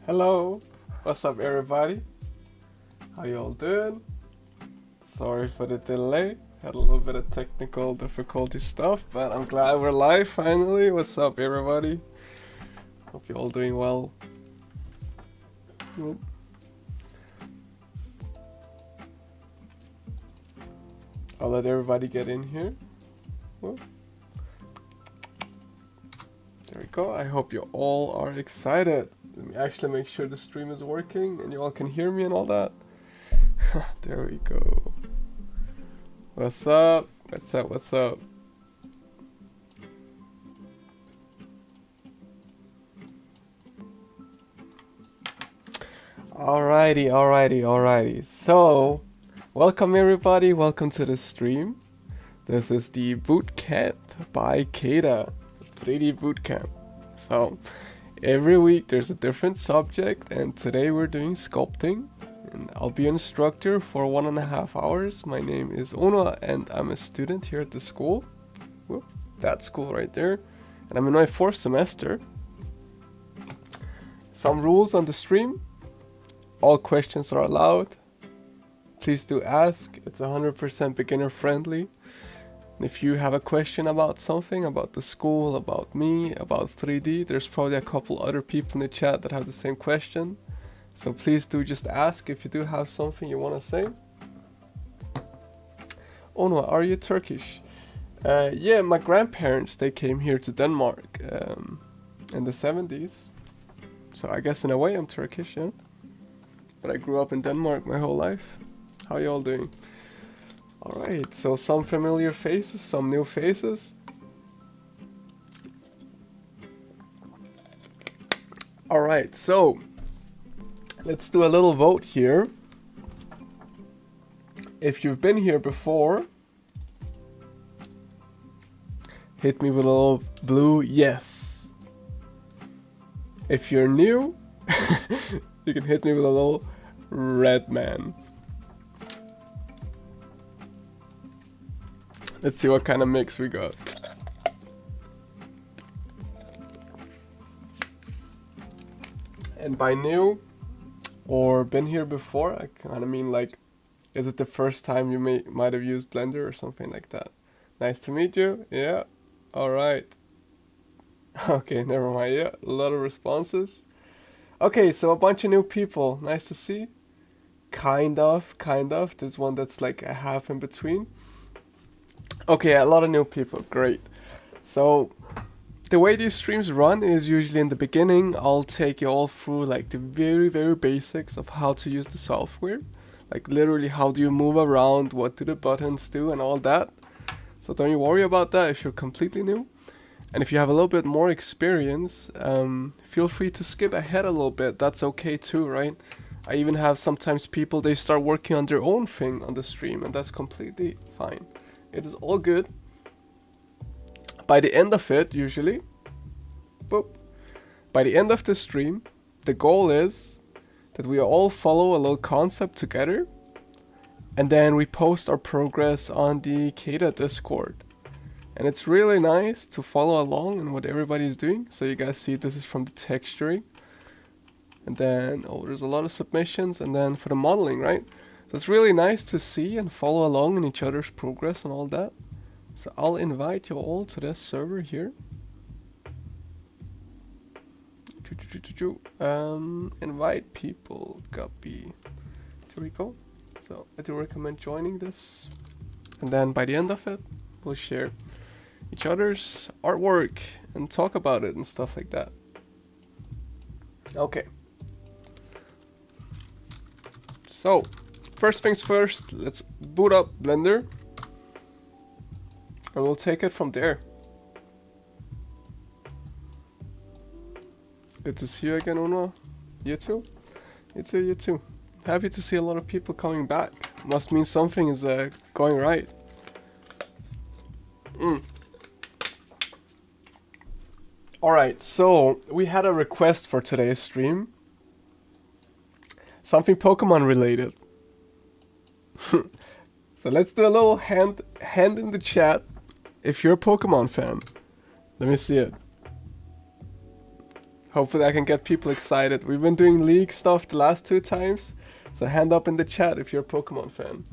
Hello, what's up everybody? How you all doing? Sorry for the delay, had a little bit of technical difficulty stuff, but I'm glad we're live finally. What's up everybody? Hope you're all doing well. Yep. I'll let everybody get in here. Whoop. There we go. I hope you all are excited. Let me actually make sure the stream is working and you all can hear me and all that. There we go. What's up? What's up? What's up? Alrighty. So, welcome everybody. Welcome to the stream. This is the Bootcamp by CADA. 3D Bootcamp. So, every week there's a different subject, and today we're doing sculpting. And I'll be an instructor for 1.5 hours. My name is Ono, and I'm a student here at the school. Whoop, that school right there. And I'm in my 4th semester. Some rules on the stream. All questions are allowed. Please do ask. It's 100% beginner friendly. And if you have a question about something, about the school, about me, about 3D, there's probably a couple other people in the chat that have the same question. So please do just ask if you do have something you want to say. Ono, are you Turkish? Yeah, my grandparents, they came here to Denmark in the 70s. So I guess in a way I'm Turkish, yeah. But I grew up in Denmark my whole life. How you all doing? Alright, so some familiar faces, some new faces. Alright, so let's do a little vote here. If you've been here before, hit me with a little blue yes. If you're new, you can hit me with a little red man. Let's see what kind of mix we got. And by new or been here before, I kind of mean like, is it the first time you might have used Blender or something like that? Nice to meet you. Yeah. All right. Okay, never mind. Yeah, a lot of responses. Okay, so a bunch of new people. Nice to see. Kind of. There's one that's like a half in between. Okay, a lot of new people, great. So, the way these streams run is usually in the beginning, I'll take you all through like the very basics of how to use the software. Like literally how do you move around, what do the buttons do and all that. So don't you worry about that if you're completely new. And if you have a little bit more experience, feel free to skip ahead a little bit, that's okay too, right? I even have sometimes people, they start working on their own thing on the stream and that's completely fine. It is all good. By the end of it, usually, boop, by the end of the stream, the goal is that we all follow a little concept together and then we post our progress on the CADA Discord. And it's really nice to follow along in what everybody's doing. So you guys see this is from the texturing. And then, oh, there's a lot of submissions. And then for the modeling, right? So it's really nice to see and follow along in each other's progress and all that. So I'll invite you all to this server here. Invite people, copy. There we go. So I do recommend joining this. And then by the end of it, we'll share each other's artwork and talk about it and stuff like that. Okay. So, first things first, let's boot up Blender. And we'll take it from there. Good to see you again, Uno. You too? You too. Happy to see a lot of people coming back. Must mean something is going right. Alright, so we had a request for today's stream. Something Pokemon related. So let's do a little hand in the chat if you're a Pokemon fan. Let me see it. Hopefully I can get people excited. We've been doing league stuff the last 2 times, so hand up in the chat if you're a Pokemon fan.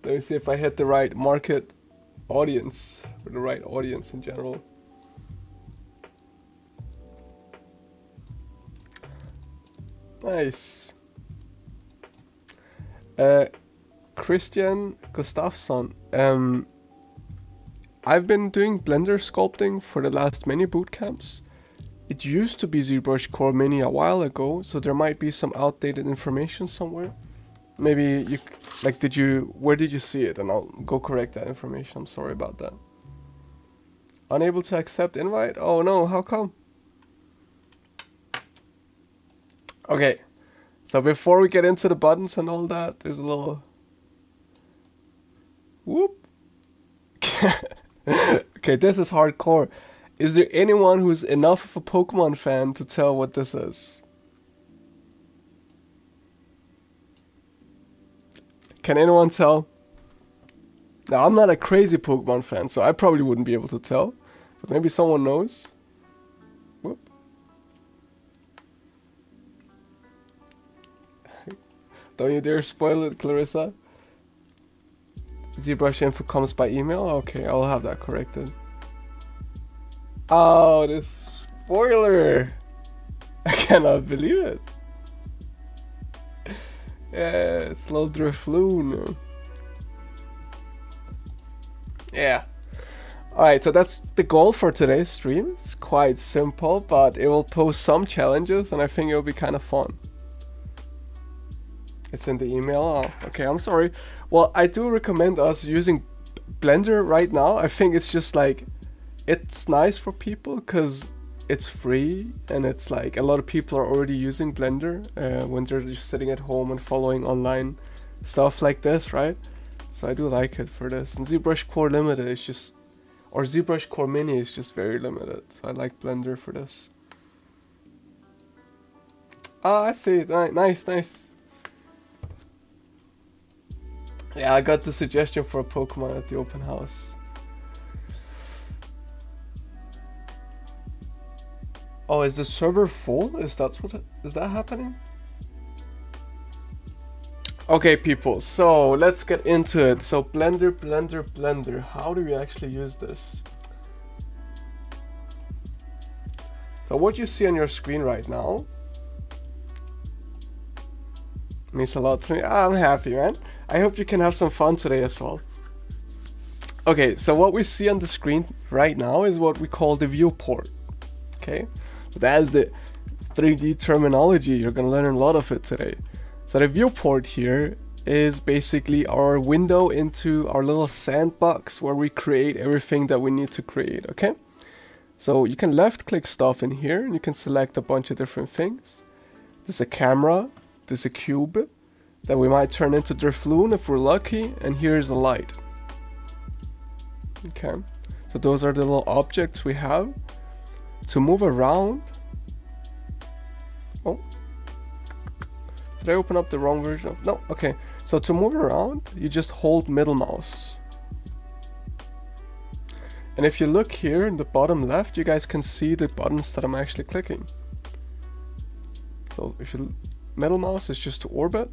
Let me see if I hit the right market audience, or the right audience in general. Nice. Christian Gustafsson. I've been doing Blender sculpting for the last many bootcamps. It used to be ZBrush Core Mini a while ago, so there might be some outdated information somewhere. Maybe you, like, where did you see it? And I'll go correct that information. I'm sorry about that. Unable to accept invite? Oh no, how come? Okay, so before we get into the buttons and all that, there's a little... Whoop! Okay, this is hardcore. Is there anyone who's enough of a Pokemon fan to tell what this is? Can anyone tell? Now, I'm not a crazy Pokemon fan, so I probably wouldn't be able to tell. But maybe someone knows. Whoop. Don't you dare spoil it, Clarissa. ZBrush info comes by email? Okay, I'll have that corrected. Oh, this spoiler! I cannot believe it. Yeah, it's a little Drifloon. Yeah. Alright, so that's the goal for today's stream. It's quite simple, but it will pose some challenges, and I think it will be kind of fun. It's in the email. Oh, okay, I'm sorry. Well, I do recommend us using Blender right now. I think it's just like, it's nice for people because it's free, and it's like a lot of people are already using Blender when they're just sitting at home and following online stuff like this, right? So I do like it for this. And ZBrush Core Limited is just, or ZBrush Core Mini is just very limited. So I like Blender for this. Ah, I see. Nice, nice. Yeah, I got the suggestion for a Pokemon at the open house. Oh, is the server full? Is that happening? Okay, people, so let's get into it. So Blender. How do we actually use this? So what you see on your screen right now means a lot to me. I'm happy, man. I hope you can have some fun today as well. Okay, so what we see on the screen right now is what we call the viewport. Okay, that is the 3D terminology. You're gonna learn a lot of it today. So the viewport here is basically our window into our little sandbox where we create everything that we need to create, okay? So you can left click stuff in here and you can select a bunch of different things. There's a camera, there's a cube that we might turn into Drifloon if we're lucky, and here's a light. Okay, so those are the little objects we have. To move around... Oh, did I open up the wrong version of... No, okay. So to move around, you just hold middle mouse. And if you look here in the bottom left, you guys can see the buttons that I'm actually clicking. So if you middle mouse is just to orbit.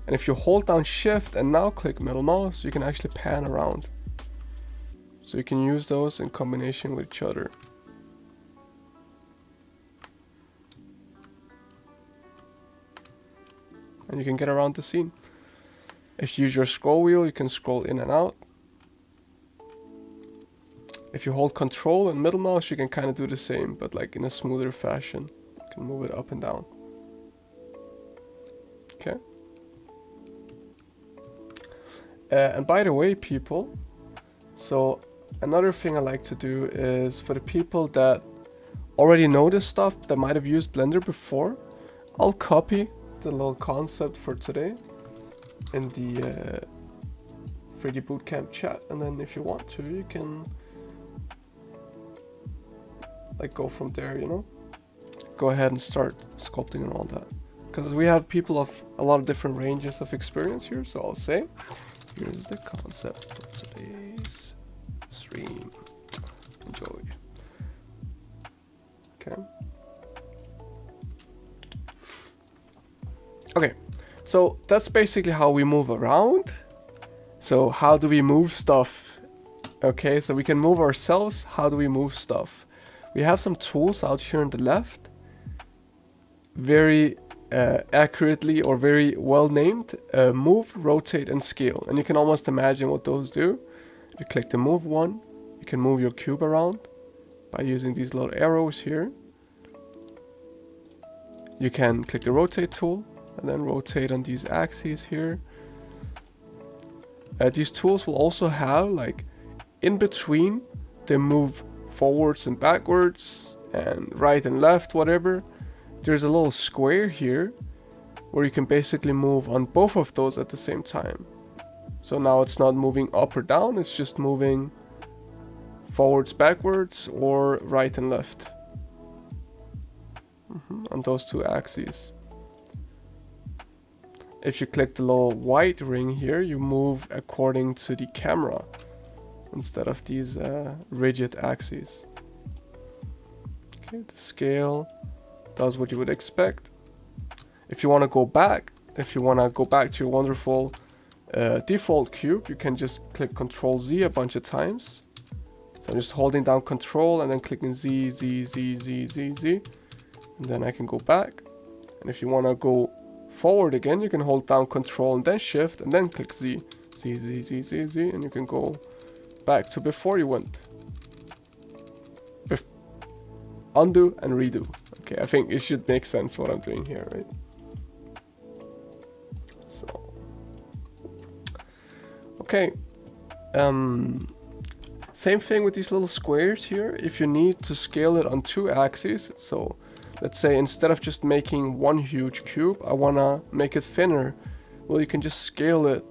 And if you hold down shift and now click middle mouse, you can actually pan around. So you can use those in combination with each other. And you can get around the scene. If you use your scroll wheel, you can scroll in and out. If you hold control and middle mouse, you can kind of do the same, but like in a smoother fashion. You can move it up and down. Okay. And by the way, people, so another thing I like to do is for the people that already know this stuff, that might have used Blender before, I'll copy the little concept for today in the 3D Bootcamp chat, and then if you want to, you can like go from there, you know, go ahead and start sculpting and all that, because we have people of a lot of different ranges of experience here. So I'll say, here's the concept for today's stream. Enjoy. Okay. Okay, so that's basically how we move around. So how do we move stuff? Okay, so we can move ourselves. How do we move stuff? We have some tools out here on the left. Very accurately or very well named. Move, rotate, and scale. And you can almost imagine what those do. If you click the move one, you can move your cube around by using these little arrows here. You can click the rotate tool and then rotate on these axes here. These tools will also have, like, in between, they move forwards and backwards and right and left, whatever. There's a little square here where you can basically move on both of those at the same time. So now it's not moving up or down, it's just moving forwards, backwards, or right and left on those two axes. If you click the little white ring here, you move according to the camera instead of these rigid axes. Okay, the scale does what you would expect. If you want to go back, to your wonderful default cube, you can just click Ctrl Z a bunch of times. So I'm just holding down Control and then clicking Z, Z, Z, Z, Z, Z. And then I can go back. And if you want to go forward again, you can hold down Control and then Shift and then click Z, Z, Z, Z, Z, Z, and you can go back to before you went. Undo and redo. Okay, I think it should make sense what I'm doing here, right? So, okay. Same thing with these little squares here. If you need to scale it on two axes, so let's say instead of just making one huge cube, I wanna make it thinner. Well, you can just scale it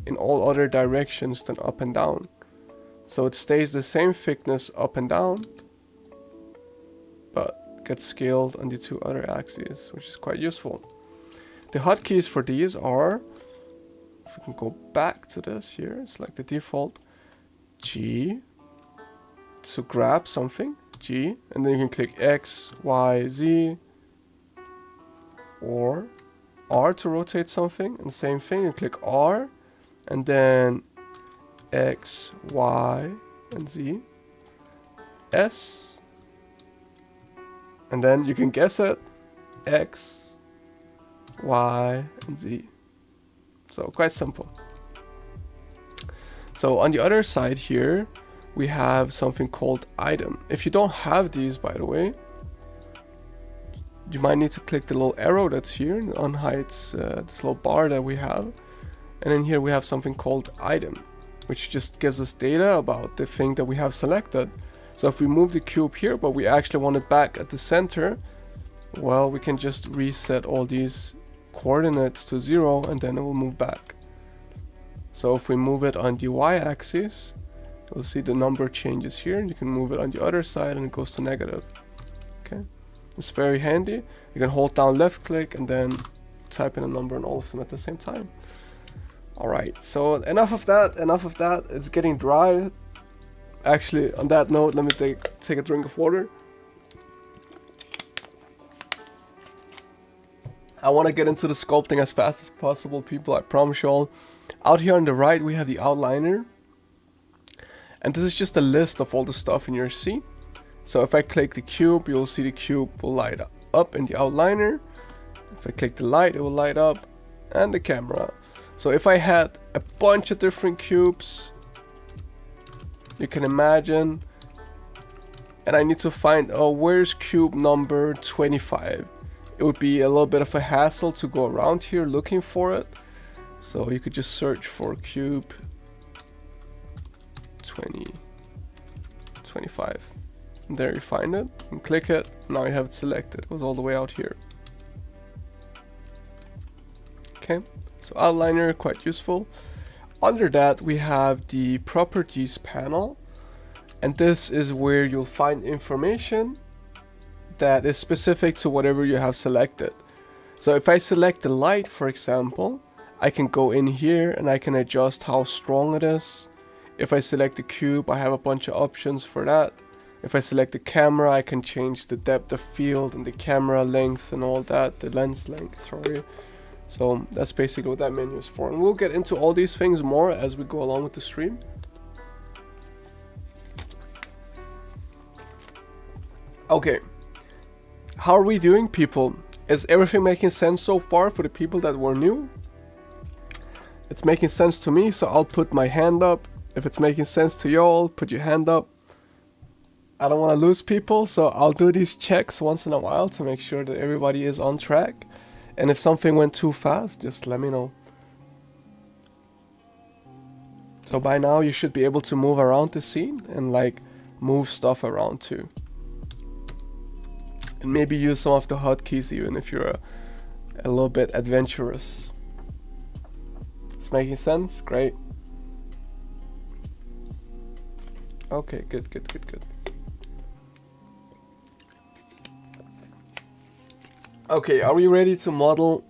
in all other directions than up and down. So it stays the same thickness up and down, but gets scaled on the two other axes, which is quite useful. The hotkeys for these are, if we can go back to this here, it's like the default G to grab something, G, and then you can click X, Y, Z, or R to rotate something, and same thing, you click R, and then X, Y, and Z, S, and then you can guess it, X, Y, and Z. So quite simple. So on the other side here, we have something called item. If you don't have these, by the way, you might need to click the little arrow that's here and unhides this little bar that we have. And then here we have something called item, which just gives us data about the thing that we have selected. So if we move the cube here, but we actually want it back at the center, well, we can just reset all these coordinates to 0 and then it will move back. So if we move it on the y-axis, you'll see the number changes here. You can move it on the other side and it goes to negative. Okay, it's very handy. You can hold down left click and then type in a number on all of them at the same time. Alright, so enough of that. It's getting dry. Actually, on that note, let me take a drink of water. I want to get into the sculpting as fast as possible, people, I promise you all. Out here on the right, we have the outliner. And this is just a list of all the stuff in your scene. So if I click the cube, you'll see the cube will light up in the outliner. If I click the light, it will light up, and the camera. So if I had a bunch of different cubes, you can imagine, and I need to find, oh, where's cube number 25? It would be a little bit of a hassle to go around here looking for it. So you could just search for cube 25. And there you find it, and click it. Now you have it selected. It was all the way out here. Okay, so outliner, quite useful. Under that we have the properties panel, and this is where you'll find information that is specific to whatever you have selected. So if I select the light, for example, I can go in here and I can adjust how strong it is. If I select the cube, I have a bunch of options for that. If I select the camera, I can change the depth of field and the camera length and all that, the lens length, sorry. So that's basically what that menu is for. And we'll get into all these things more as we go along with the stream. Okay, how are we doing, people? Is everything making sense so far for the people that were new? It's making sense to me, so I'll put my hand up. If it's making sense to y'all, put your hand up. I don't want to lose people, so I'll do these checks once in a while to make sure that everybody is on track. And if something went too fast, just let me know. So by now you should be able to move around the scene and like move stuff around too. And maybe use some of the hotkeys even if you're a little bit adventurous. It's making sense? Great. Okay, good. Okay, are we ready to model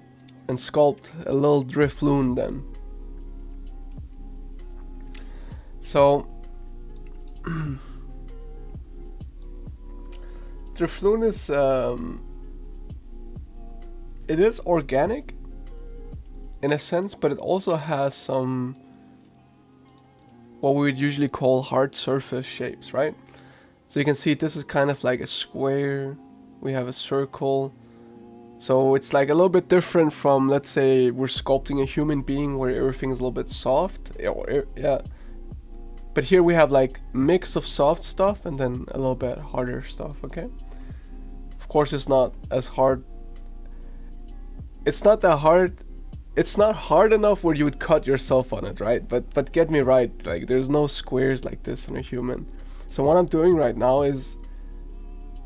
and sculpt a little Drifloon then? So, Drifloon is, it is organic in a sense, but it also has some, what we would usually call hard surface shapes, right? So you can see this is kind of like a square, we have a circle. So it's like a little bit different from, let's say, we're sculpting a human being where everything is a little bit soft. Yeah. But here we have like mix of soft stuff and then a little bit harder stuff, okay? Of course it's not as hard. It's not that hard. It's not hard enough where you would cut yourself on it, right? But get me right, like there's no squares like this on a human. So what I'm doing right now is,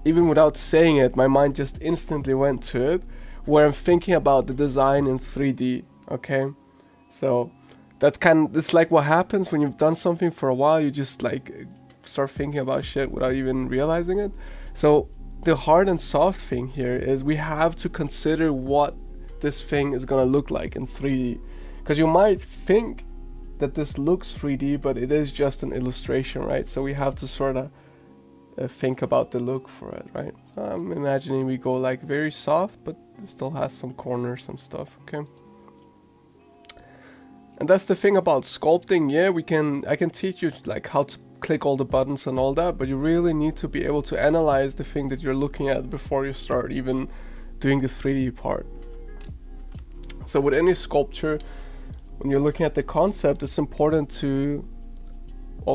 even without saying it, my mind just instantly went to it, where I'm thinking about the design in 3D, okay? So that's it's like what happens when you've done something for a while, you just like start thinking about shit without even realizing it. So the hard and soft thing here is we have to consider what this thing is gonna look like in 3D. Because you might think that this looks 3D, but it is just an illustration, right? So we have to sort of think about the look for it, right? So I'm imagining we go like very soft, but it still has some corners and stuff, okay? And that's the thing about sculpting. Yeah, I can teach you like how to click all the buttons and all that, but you really need to be able to analyze the thing that you're looking at before you start even doing the 3D part. So with any sculpture, when you're looking at the concept, it's important to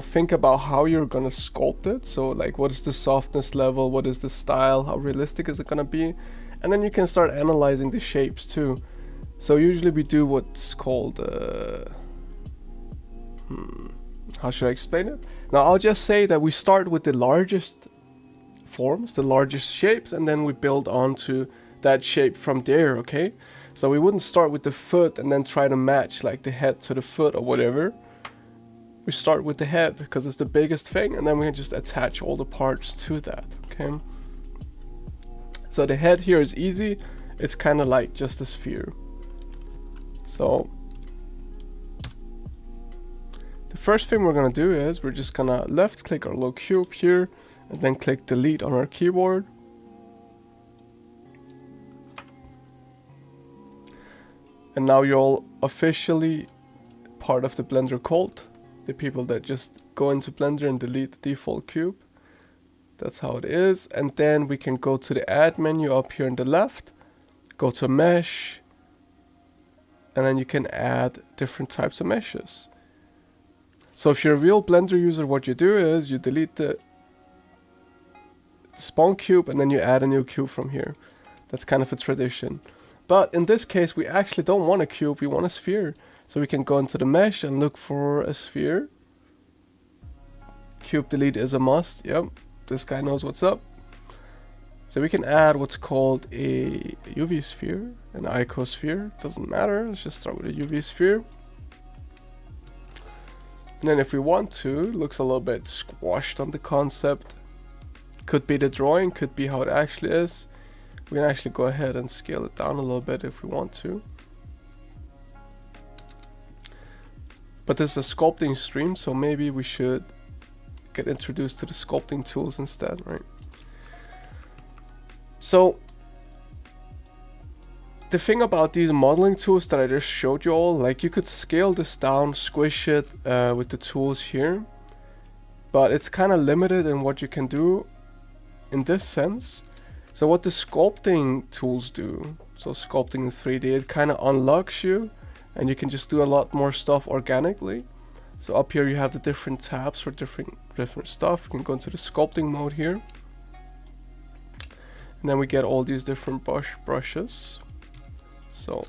think about how you're gonna sculpt it. So like, what is the softness level, what is the style, how realistic is it gonna be, and then you can start analyzing the shapes too. So usually we do what's called how should I explain it? Now I'll just say that we start with the largest forms, the largest shapes, and then we build onto that shape from there, okay? So we wouldn't start with the foot and then try to match like the head to the foot or whatever. We start with the head because it's the biggest thing, and then we can just attach all the parts to that, okay? So the head here is easy. It's kind of like just a sphere. So the first thing we're gonna do is we're just gonna left click our little cube here and then click delete on our keyboard. And now you're all officially part of the Blender cult. The people that just go into Blender and delete the default cube. That's how it is. And then we can go to the add menu up here on the left, go to mesh, and then you can add different types of meshes. So if you're a real Blender user, what you do is you delete the spawn cube and then you add a new cube from here. That's kind of a tradition. But in this case, we actually don't want a cube, we want a sphere. So we can go into the mesh and look for a sphere. Cube delete is a must. Yep, this guy knows what's up. So we can add what's called a UV sphere, an icosphere. Doesn't matter, let's just start with a UV sphere. And then if we want to, looks a little bit squashed on the concept. Could be the drawing, could be how it actually is. We can actually go ahead and scale it down a little bit if we want to. But this is a sculpting stream, so maybe we should get introduced to the sculpting tools instead, right? So the thing about these modeling tools that I just showed you all, like you could scale this down, squish it with the tools here, but it's kind of limited in what you can do in this sense. So what the sculpting tools do, so sculpting in 3D, it kind of unlocks you and you can just do a lot more stuff organically. So up here you have the different tabs for different stuff. You can go into the sculpting mode here. And then we get all these different brushes. So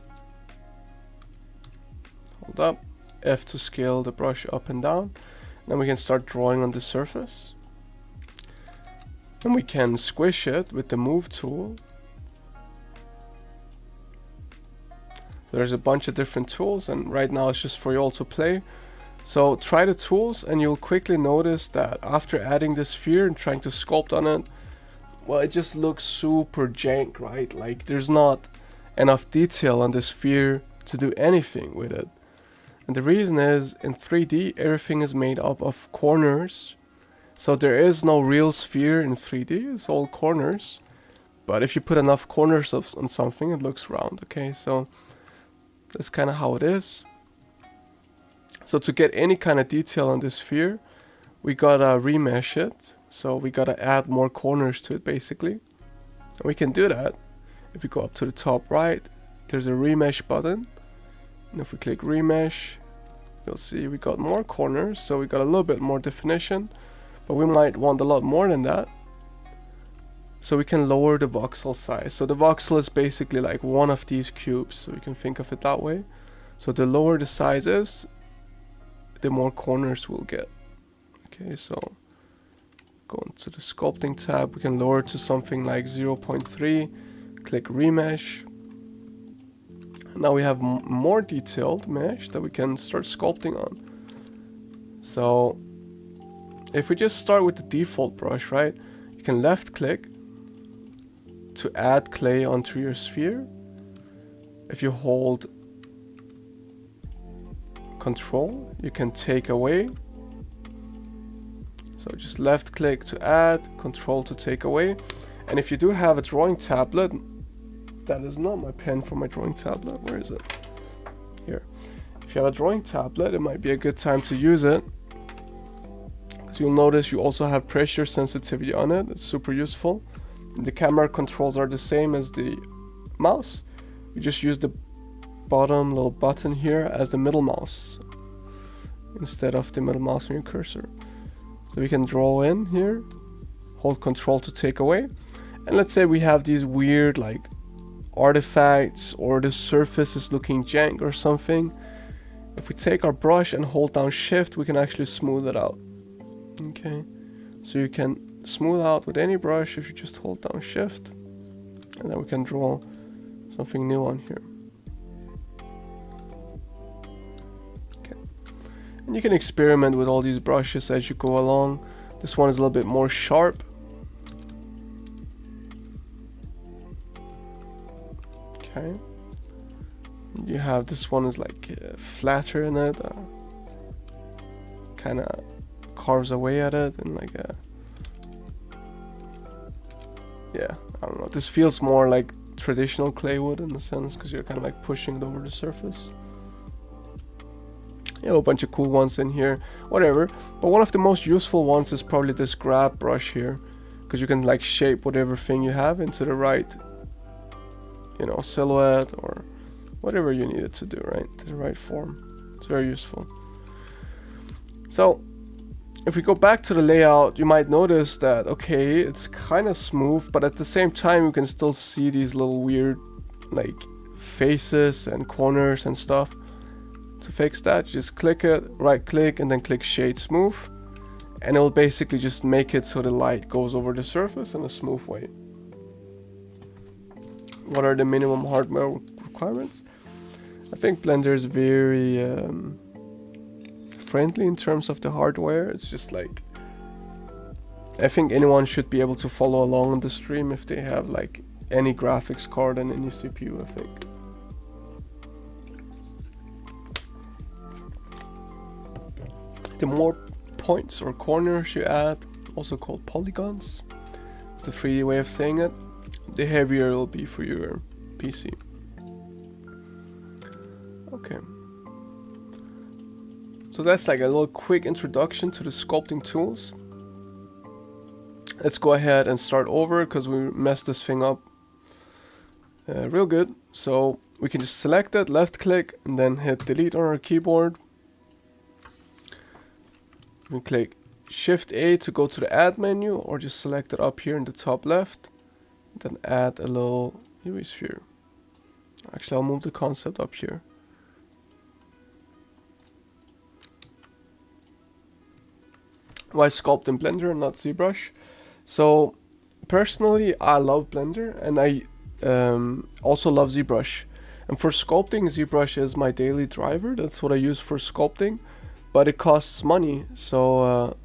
hold up, F to scale the brush up and down. Then we can start drawing on the surface. And we can squish it with the move tool. There's a bunch of different tools, and right now it's just for you all to play. So try the tools and you'll quickly notice that after adding this sphere and trying to sculpt on it, well, it just looks super jank, right? Like there's not enough detail on the sphere to do anything with it. And the reason is, in 3D everything is made up of corners. So there is no real sphere in 3D, it's all corners. But if you put enough corners on something, it looks round, okay? So that's kind of how it is. So to get any kind of detail on this sphere, we gotta remesh it. So we gotta add more corners to it basically. And we can do that. If we go up to the top right, there's a remesh button. And if we click remesh, you'll see we got more corners. So we got a little bit more definition, but we might want a lot more than that. So we can lower the voxel size. So the voxel is basically like one of these cubes. So you can think of it that way. So the lower the size is, the more corners we'll get. Okay, so go into the sculpting tab, we can lower to something like 0.3, click remesh. Now we have more detailed mesh that we can start sculpting on. So if we just start with the default brush, right, you can left click to add clay onto your sphere. If you hold Control, you can take away. So just left click to add, Control to take away. And if you do have a drawing tablet, that is not my pen for my drawing tablet, where is it? Here. If you have a drawing tablet, it might be a good time to use it, because you'll notice you also have pressure sensitivity on it. It's super useful. And the camera controls are the same as the mouse. You just use the bottom little button here as the middle mouse instead of the middle mouse on your cursor. So we can draw in here, hold Control to take away, and let's say we have these weird like artifacts, or the surface is looking jank or something. If we take our brush and hold down Shift, we can actually smooth it out. Okay, so you can smooth out with any brush if you just hold down Shift, and then we can draw something new on here. And you can experiment with all these brushes as you go along. This one is a little bit more sharp. Okay. You have this one is like flatter in it. Kind of carves away at it and like yeah, I don't know. This feels more like traditional clay would in a sense, because you're kind of like pushing it over the surface. You have a bunch of cool ones in here, whatever. But one of the most useful ones is probably this grab brush here, because you can like shape whatever thing you have into the right, you know, silhouette or whatever you need it to do, right? To the right form. It's very useful. So if we go back to the layout, you might notice that, okay, it's kind of smooth, but at the same time you can still see these little weird like faces and corners and stuff. To fix that, just click it, right click, and then click Shade Smooth, and it will basically just make it so the light goes over the surface in a smooth way. What are the minimum hardware requirements? I think Blender is very friendly in terms of the hardware. It's just like, I think anyone should be able to follow along on the stream if they have like any graphics card and any CPU, I think. The more points or corners you add, also called polygons, it's the 3D way of saying it, the heavier it will be for your PC. So that's like a little quick introduction to the sculpting tools. Let's go ahead and start over because we messed this thing up real good. So we can just select it, left click, and then hit delete on our keyboard. We click Shift A to go to the add menu, or just select it up here in the top left. Then add a little UV sphere. Actually, I'll move the concept up here. Why sculpt in Blender and not ZBrush? So personally, I love Blender, and I also love ZBrush. And for sculpting, ZBrush is my daily driver. That's what I use for sculpting, but it costs money. So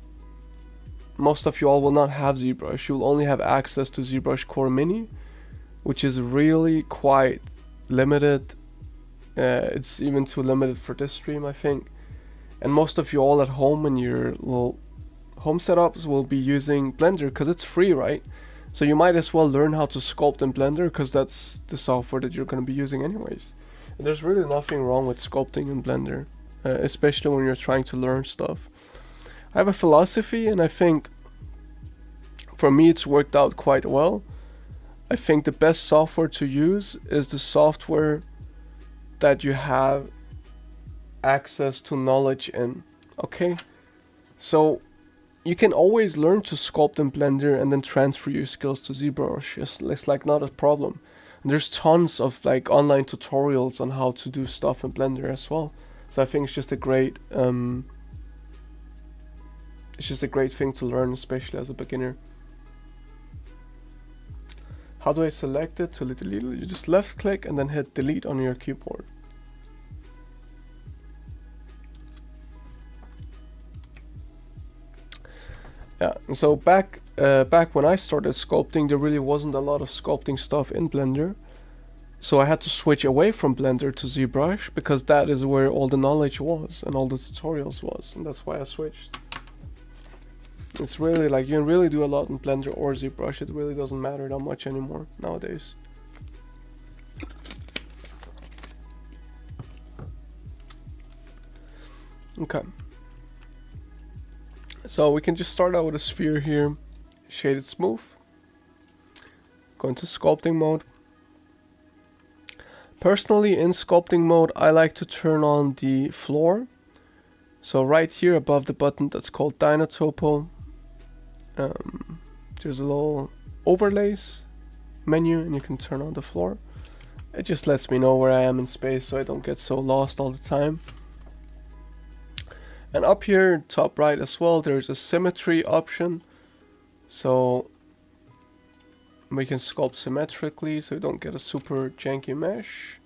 most of you all will not have ZBrush. You'll only have access to ZBrush Core Mini, which is really quite limited. It's even too limited for this stream, I think. And most of you all at home in your little home setups will be using Blender because it's free, right? So you might as well learn how to sculpt in Blender because that's the software that you're going to be using anyways. And there's really nothing wrong with sculpting in Blender, especially when you're trying to learn stuff. I have a philosophy, and I think for me it's worked out quite well. I think the best software to use is the software that you have access to knowledge in. Okay, so you can always learn to sculpt in Blender and then transfer your skills to ZBrush. It's like not a problem. And there's tons of like online tutorials on how to do stuff in Blender as well. So I think it's just a great thing to learn, especially as a beginner. How do I select it to delete? You just left click and then hit delete on your keyboard. Yeah, and so back when I started sculpting, there really wasn't a lot of sculpting stuff in Blender. So I had to switch away from Blender to ZBrush because that is where all the knowledge was and all the tutorials was, and that's why I switched. It's really like you can really do a lot in Blender or ZBrush. It really doesn't matter that much anymore nowadays. Okay. So we can just start out with a sphere here, shaded smooth. Go into sculpting mode. Personally, in sculpting mode, I like to turn on the floor. So right here above the button that's called Dynotopo, there's a little overlays menu, and you can turn on the floor. It just lets me know where I am in space so I don't get so lost all the time. And up here, top right as well, there's a symmetry option. So we can sculpt symmetrically so we don't get a super janky mesh.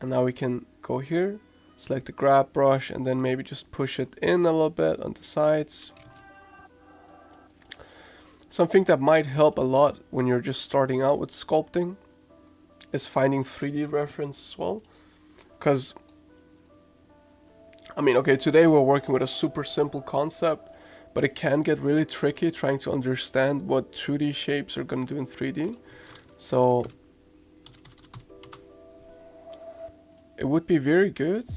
And now we can go here, select the grab brush, and then maybe just push it in a little bit on the sides. Something that might help a lot when you're just starting out with sculpting is finding 3D reference as well. Because I mean, okay, today we're working with a super simple concept, but it can get really tricky trying to understand what 2D shapes are going to do in 3D. So it would be very good,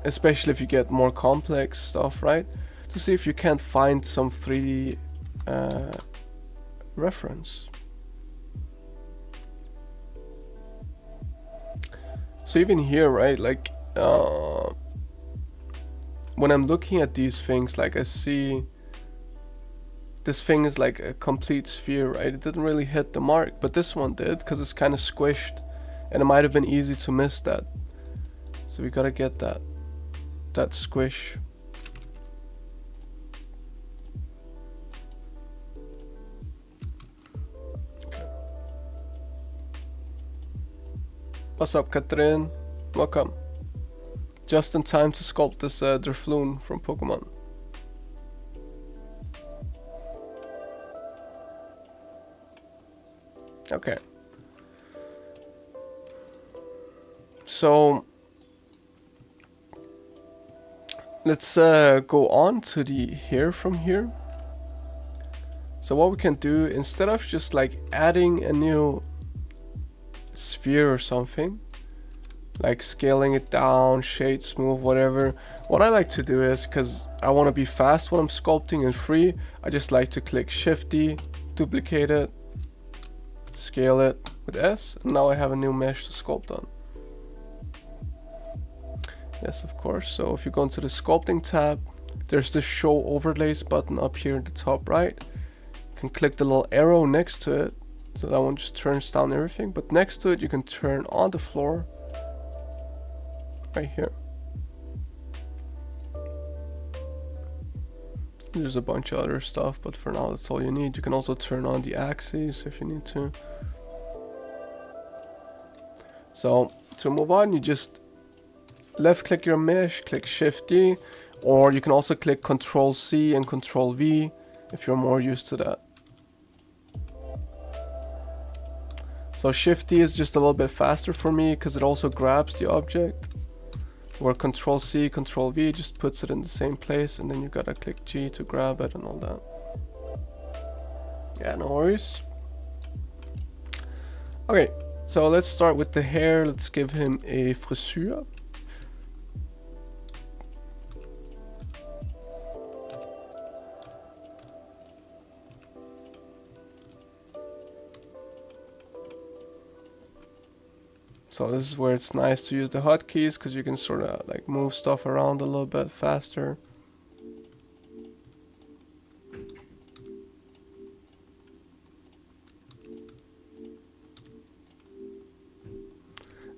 especially if you get more complex stuff, right? To see if you can't find some 3D reference. So even here, right, like when I'm looking at these things, like I see this thing is like a complete sphere, right? It didn't really hit the mark, but this one did because it's kind of squished, and it might have been easy to miss that. So we gotta get that squish. Okay. What's up, Katrin? Welcome. Just in time to sculpt this Drifloon from Pokemon. Okay. So let's go on to the hair from here. So what we can do, instead of just like adding a new sphere or something, like scaling it down, shade, smooth, whatever. What I like to do is, because I want to be fast when I'm sculpting and free, I just like to click Shift D, duplicate it, scale it with S, and now I have a new mesh to sculpt on. Yes, of course. So if you go into the Sculpting tab, there's the Show Overlays button up here in the top right. You can click the little arrow next to it, so that one just turns down everything, but next to it you can turn on the floor right here. There's a bunch of other stuff, but for now that's all you need. You can also turn on the axes if you need to. So to move on, you just left click your mesh, click Shift D, or you can also click Control C and Control V if you're more used to that. So Shift D is just a little bit faster for me because it also grabs the object, where Control C, Control V just puts it in the same place, and then you gotta click G to grab it and all that. Yeah, no worries. Okay, so let's start with the hair. Let's give him a frisure. So this is where it's nice to use the hotkeys, because you can sort of like move stuff around a little bit faster.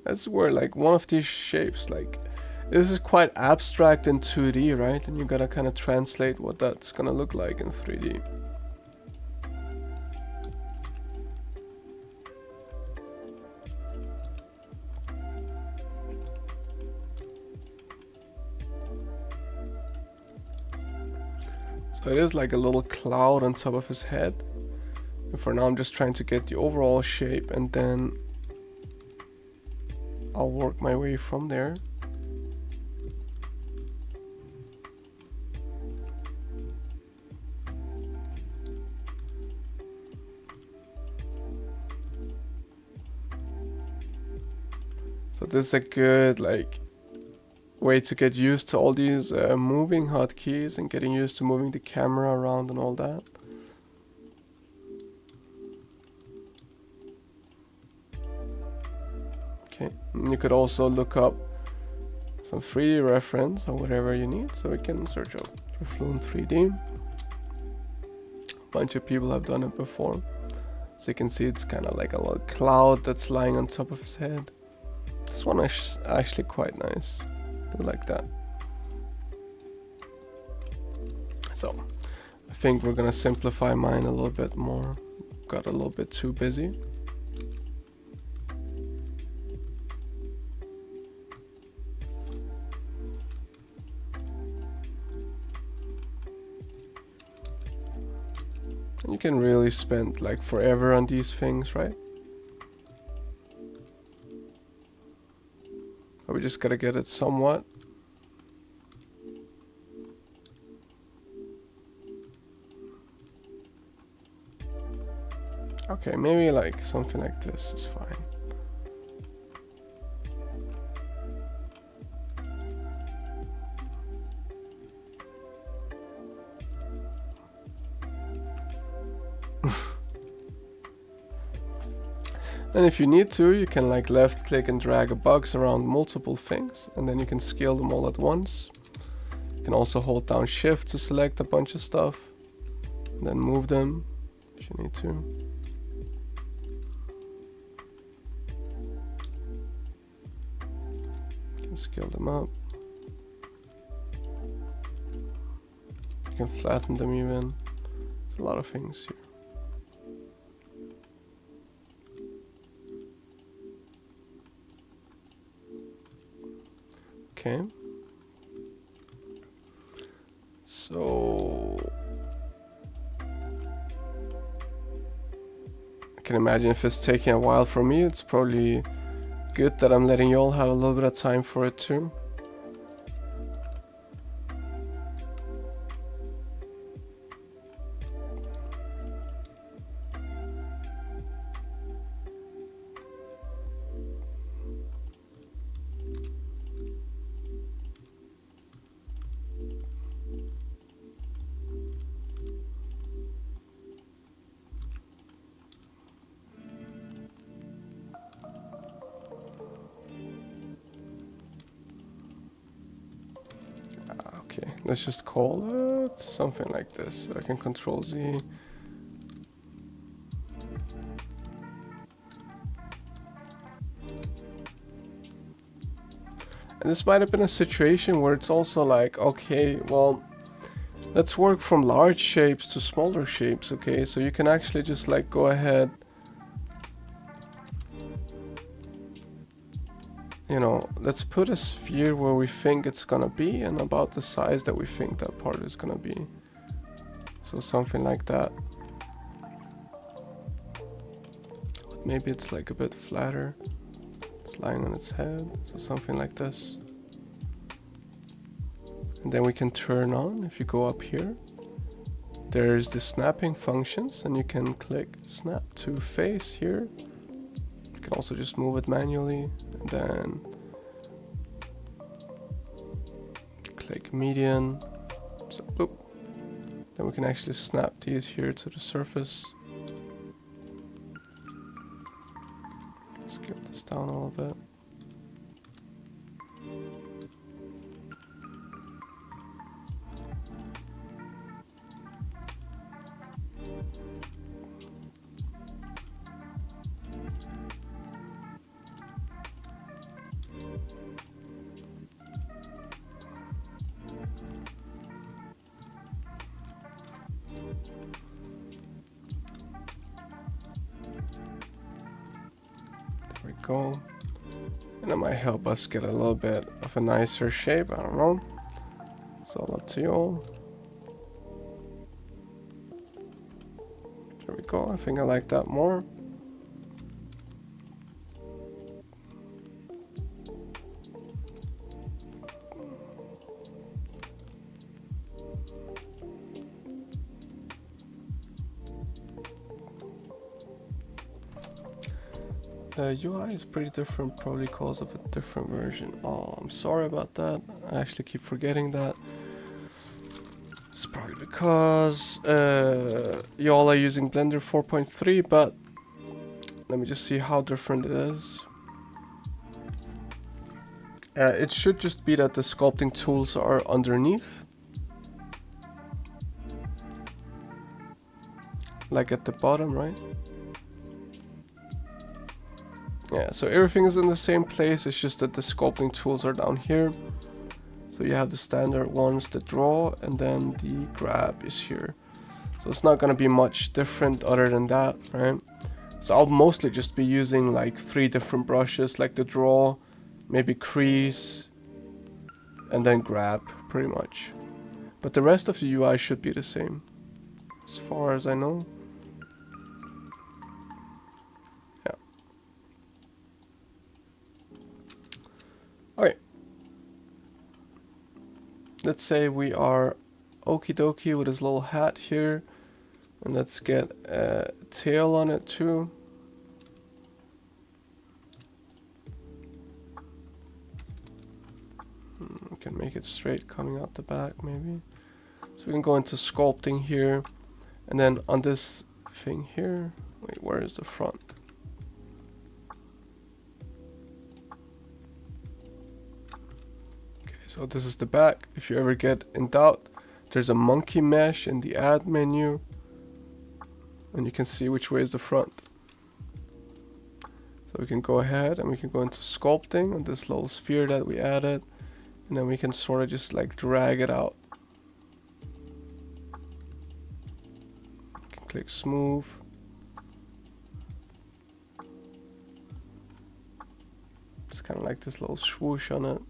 That's where like one of these shapes, like this is quite abstract in 2D, right? And you gotta kind of translate what that's gonna look like in 3D. So it is like a little cloud on top of his head. And for now I'm just trying to get the overall shape, and then I'll work my way from there. So this is a good like way to get used to all these moving hotkeys and getting used to moving the camera around and all that. Okay, and you could also look up some 3D reference or whatever you need, so we can search up for Fluent 3D. A bunch of people have done it before, so you can see it's kind of like a little cloud that's lying on top of his head. This one is actually quite nice. I like that. So I think we're gonna simplify mine a little bit more. Got a little bit too busy. And you can really spend like forever on these things, right? But we just gotta get it somewhat. Okay, maybe like something like this is fine. And if you need to, you can like left click and drag a box around multiple things, and then you can scale them all at once. You can also hold down Shift to select a bunch of stuff, and then move them if you need to. You can scale them up. You can flatten them even. There's a lot of things here. Okay, so I can imagine if it's taking a while for me, it's probably good that I'm letting you all have a little bit of time for it too. Let's just call it something like this. So I can Control Z. And this might have been a situation where it's also like, okay, well, let's work from large shapes to smaller shapes, okay? So you can actually just like go ahead, you know, let's put a sphere where we think it's gonna be and about the size that we think that part is gonna be. So something like that. Maybe it's like a bit flatter. It's lying on its head, so something like this. And then we can turn on, if you go up here, there's the snapping functions, and you can click snap to face here. You can also just move it manually, and then click median. So, oop. Then we can actually snap these here to the surface. Let's get this down a little bit. There we go. And it might help us get a little bit of a nicer shape, I don't know. It's all up to you all. There we go, I think I like that more. UI is pretty different, probably because of a different version. Oh, I'm sorry about that. I actually keep forgetting that. It's probably because you all are using Blender 4.3, but let me just see how different it is. It should just be that the sculpting tools are underneath. Like at the bottom, right? Yeah, so everything is in the same place, it's just that the sculpting tools are down here. So you have the standard ones, the draw, and then the grab is here. So it's not gonna be much different other than that, right? So I'll mostly just be using like 3 different brushes, like the draw, maybe crease, and then grab, pretty much. But the rest of the UI should be the same, as far as I know. Okay, let's say we are okie dokie with his little hat here, and let's get a tail on it too. We can make it straight coming out the back maybe. So we can go into sculpting here, and then on this thing here, wait, where is the front? So this is the back. If you ever get in doubt, there's a monkey mesh in the add menu, and you can see which way is the front. So we can go ahead and we can go into sculpting on this little sphere that we added, and then we can sort of just like drag it out. You can click smooth. It's kind of like this little swoosh on it.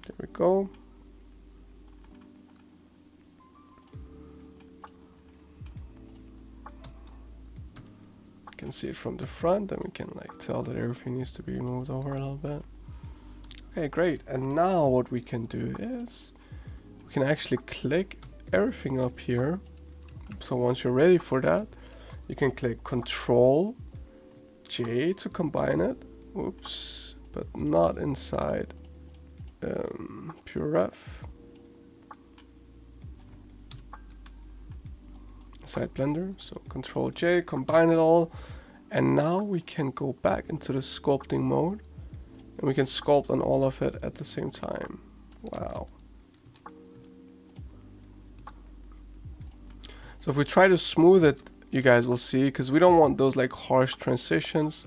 There we go. You can see it from the front, and we can like tell that everything needs to be moved over a little bit. Okay, great. And now what we can do is we can actually click everything up here. So once you're ready for that, you can click Control J to combine it oops, but not inside pure ref. Inside Blender, so Control J, combine it all, and now we can go back into the sculpting mode, and we can sculpt on all of it at the same time. Wow. So if we try to smooth it, you guys will see, because we don't want those like harsh transitions.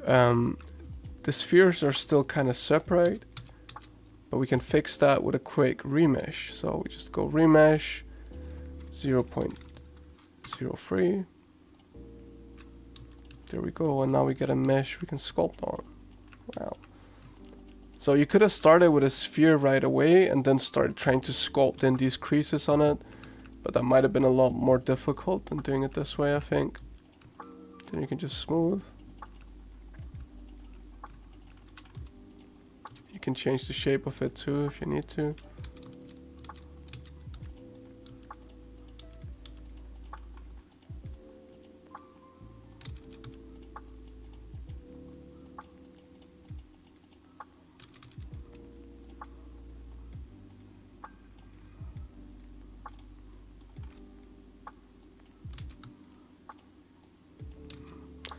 The spheres are still kind of separate, but we can fix that with a quick remesh. So we just go remesh 0.03. There we go, and now we get a mesh we can sculpt on. Wow. So you could have started with a sphere right away and then started trying to sculpt in these creases on it, but that might have been a lot more difficult than doing it this way, I think. Then you can just smooth. You can change the shape of it too if you need to.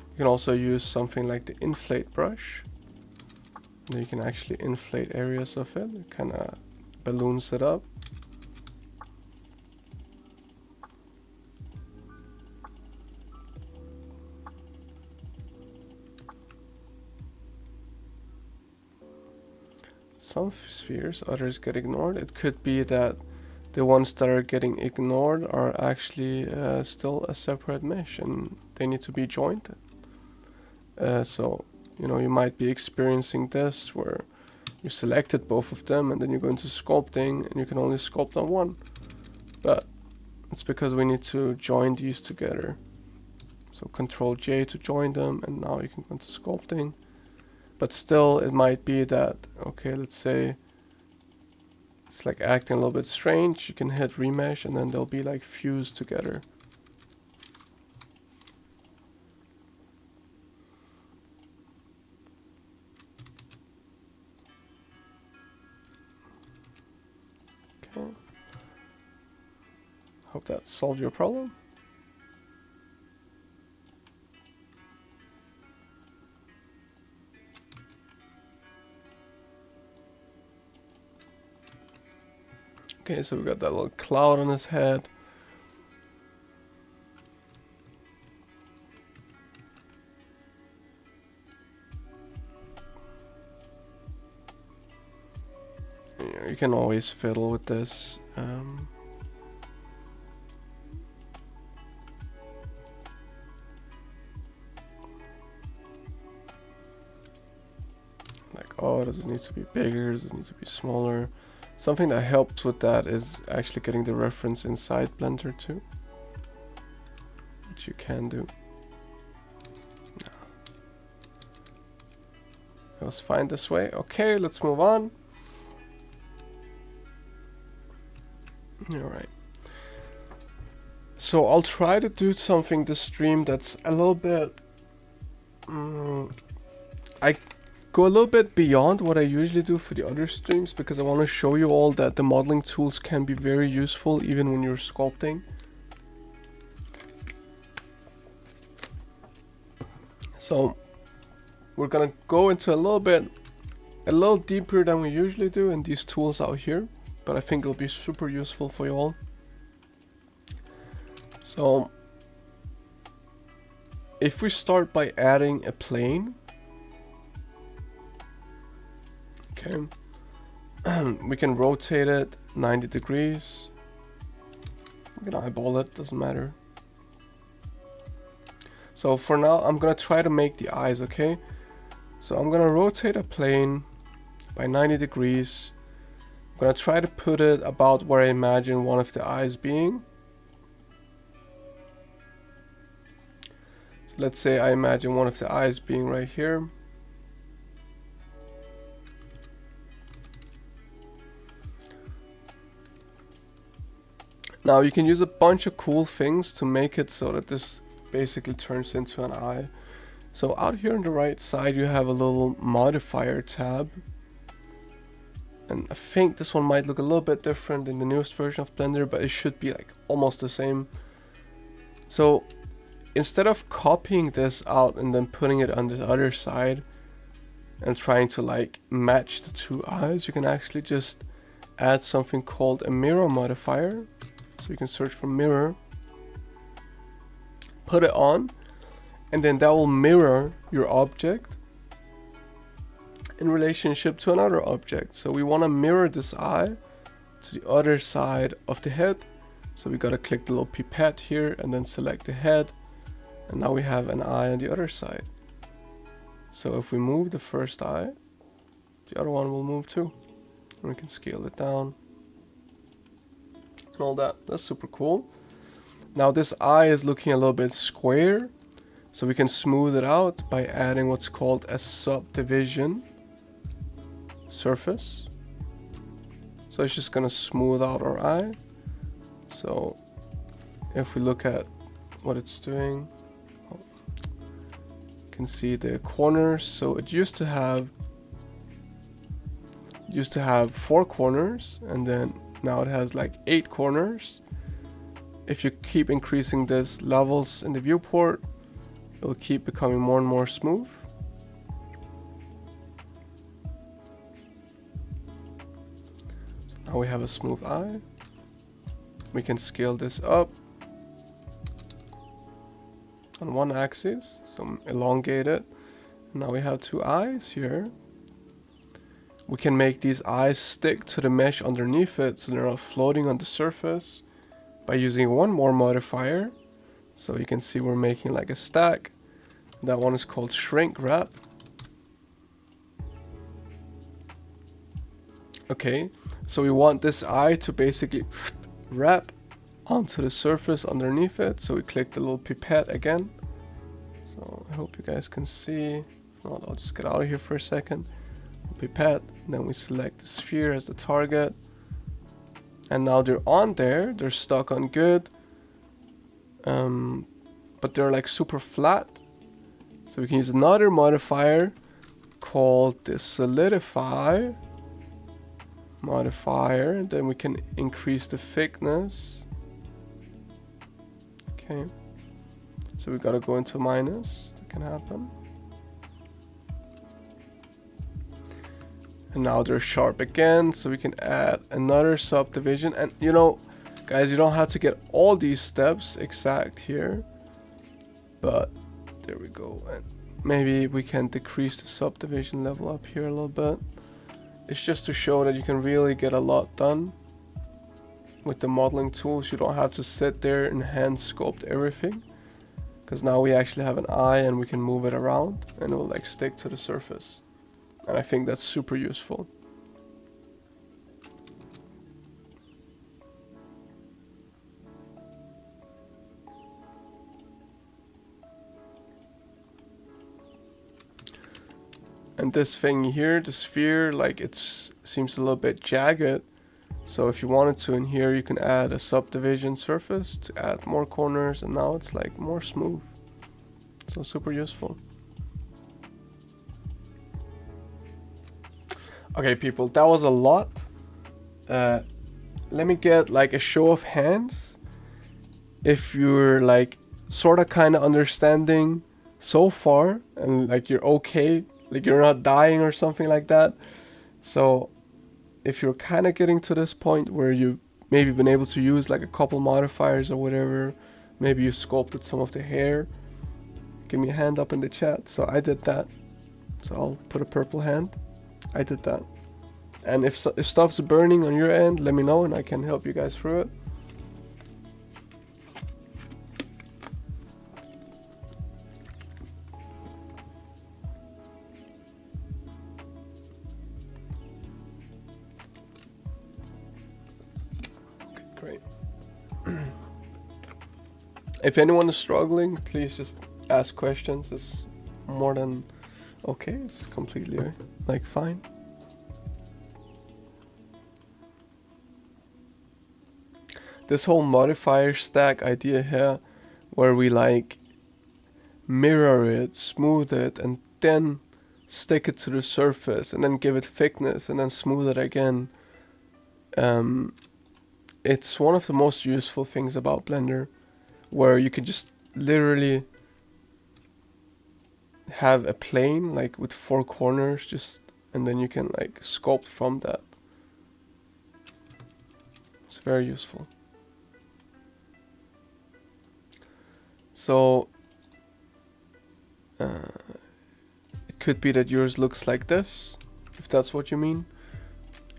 You can also use something like the inflate brush. And you can actually inflate areas of it. It kind of balloons it up. Some spheres, others get ignored. It could be that the ones that are getting ignored are actually still a separate mesh and they need to be joined. So, you know, you might be experiencing this where you selected both of them and then you go into sculpting and you can only sculpt on one. But it's because we need to join these together. So Control J to join them, and now you can go into sculpting. But still, it might be that, okay, let's say it's like acting a little bit strange. You can hit remesh and then they'll be like fused together. Okay. Hope that solved your problem. Okay, so we got that little cloud on his head. You can always fiddle with this. Like, oh, does it need to be bigger? Does it need to be smaller? Something that helps with that is actually getting the reference inside Blender too, which you can do. It was fine this way. Okay, let's move on. Alright. So I'll try to do something this stream that's a little bit... I go a little bit beyond what I usually do for the other streams, because I want to show you all that the modeling tools can be very useful even when you're sculpting. So we're gonna go into a little deeper than we usually do in these tools out here, but I think it'll be super useful for you all. So if we start by adding a plane, okay, we can rotate it 90 degrees. We can eyeball it, doesn't matter. So for now, I'm gonna try to make the eyes, okay? So I'm gonna rotate a plane by 90 degrees. I'm gonna try to put it about where I imagine one of the eyes being. So let's say I imagine one of the eyes being right here. Now you can use a bunch of cool things to make it so that this basically turns into an eye. So out here on the right side you have a little modifier tab, and I think this one might look a little bit different in the newest version of Blender, but it should be like almost the same. So instead of copying this out and then putting it on the other side and trying to like match the two eyes, you can actually just add something called a mirror modifier. So you can search for mirror, put it on, and then that will mirror your object in relationship to another object. So we want to mirror this eye to the other side of the head. So we gotta click the little pipette here and then select the head, and now we have an eye on the other side. So if we move the first eye, the other one will move too. And we can scale it down and all that. That's super cool. Now this eye is looking a little bit square, so we can smooth it out by adding what's called a subdivision surface. So it's just gonna smooth out our eye. So if we look at what it's doing, you can see the corners. So it used to have 4 corners, and then now it has like 8 corners. If you keep increasing this levels in the viewport, it will keep becoming more and more smooth. So now we have a smooth eye. We can scale this up on one axis, so elongate it. Now we have 2 eyes here. We can make these eyes stick to the mesh underneath it, so they're not floating on the surface, by using one more modifier. So you can see we're making like a stack. That one is called shrink wrap. Okay, so we want this eye to basically wrap onto the surface underneath it. So we click the little pipette again. So I hope you guys can see. If not, I'll just get out of here for a second. Pipette, and then we select the sphere as the target. And now they're on there, they're stuck on good. But they're like super flat. So we can use another modifier called the solidify modifier. Then we can increase the thickness. Okay, so we gotta go into minus. That can happen. And now they're sharp again, so we can add another subdivision. And you know, guys, you don't have to get all these steps exact here, but there we go. And maybe we can decrease the subdivision level up here a little bit. It's just to show that you can really get a lot done with the modeling tools. You don't have to sit there and hand sculpt everything, because now we actually have an eye and we can move it around and it will like stick to the surface. And I think that's super useful. And this thing here, the sphere, like seems a little bit jagged. So if you wanted to in here, you can add a subdivision surface to add more corners, and now it's like more smooth. So super useful. Okay, people, that was a lot. Let me get like a show of hands if you're like sort of kind of understanding so far, and like you're okay, like you're not dying or something like that. So if you're kind of getting to this point where you've maybe been able to use like a couple modifiers or whatever, maybe you sculpted some of the hair, give me a hand up in the chat. So I did that, so I'll put a purple hand. I did that. And if stuff's burning on your end, let me know and I can help you guys through it. Okay, great. If anyone is struggling, please just ask questions. It's more than okay. It's completely like fine. This whole modifier stack idea here, where we like mirror it, smooth it, and then stick it to the surface, and then give it thickness, and then smooth it again. It's one of the most useful things about Blender, where you can just literally have a plane like with 4 corners, just, and then you can like sculpt from that. It's very useful. So it could be that yours looks like this, if that's what you mean.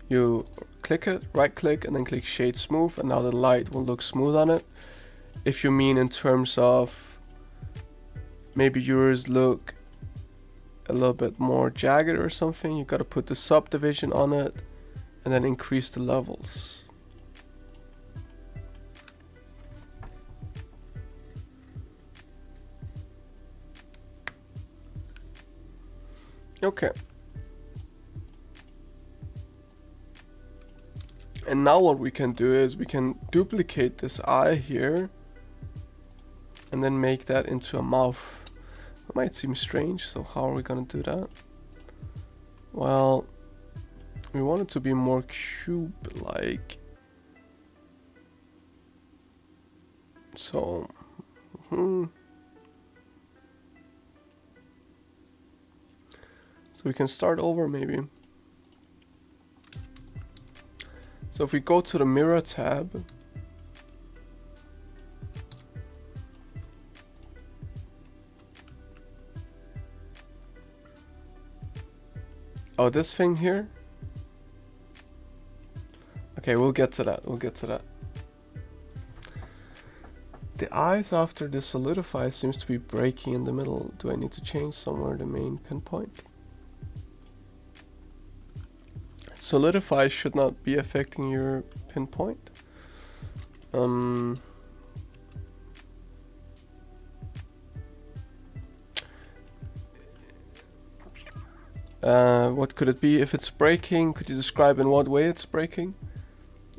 You click it, right click, and then click shade smooth, and now the light will look smooth on it. If you mean in terms of maybe yours look a little bit more jagged or something, you gotta put the subdivision on it and then increase the levels. Okay. And now what we can do is we can duplicate this eye here and then make that into a mouth. It might seem strange, so how are we gonna do that? Well, we want it to be more cube-like. So, so we can start over maybe. So if we go to the mirror tab, oh, this thing here? Okay, we'll get to that, we'll get to that. The eyes after the solidify seems to be breaking in the middle. Do I need to change somewhere the main pinpoint? Solidify should not be affecting your pinpoint. What could it be? If it's breaking, could you describe in what way it's breaking?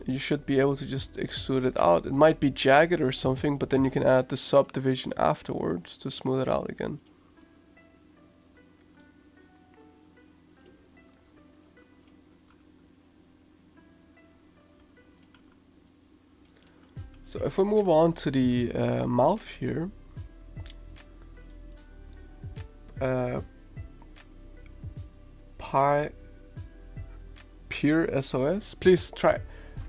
You should be able to just extrude it out. It might be jagged or something, but then you can add the subdivision afterwards to smooth it out again. So if we move on to the mouth here, Peer SOS, please try.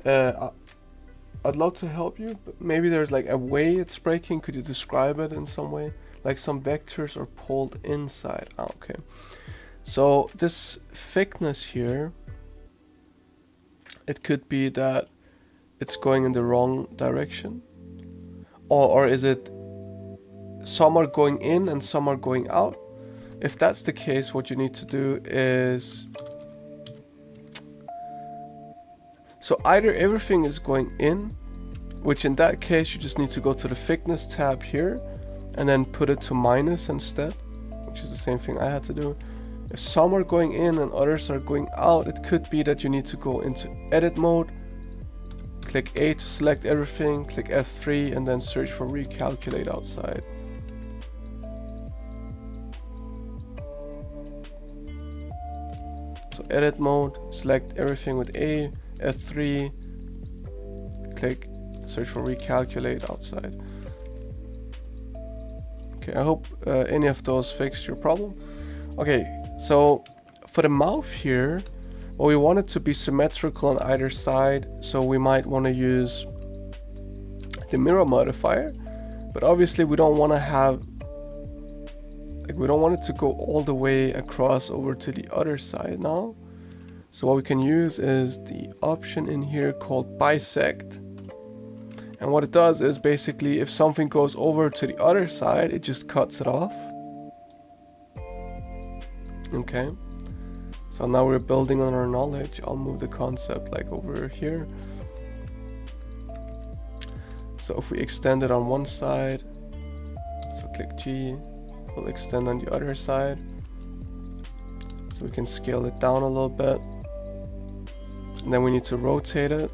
I'd love to help you, but maybe there's like a way it's breaking. Could you describe it in some way? Like some vectors are pulled inside. Ah, okay. So this thickness here, it could be that it's going in the wrong direction, or is it some are going in and some are going out? If that's the case, what you need to do is, so either everything is going in, which in that case you just need to go to the thickness tab here and then put it to minus instead, which is the same thing I had to do. If some are going in and others are going out, it could be that you need to go into edit mode, click A to select everything, click F3, and then search for recalculate outside. So edit mode, select everything with A, F3, click search for recalculate outside. Okay, I hope any of those fixed your problem. Okay, so for the mouth here, well, we want it to be symmetrical on either side, so we might want to use the mirror modifier, but obviously we don't want to have, like, we don't want it to go all the way across over to the other side now. So what we can use is the option in here called bisect, and what it does is basically if something goes over to the other side, it just cuts it off. Okay, so now we're building on our knowledge. I'll move the concept like over here. So if we extend it on one side, so click G, we'll extend on the other side. So we can scale it down a little bit. And then we need to rotate it.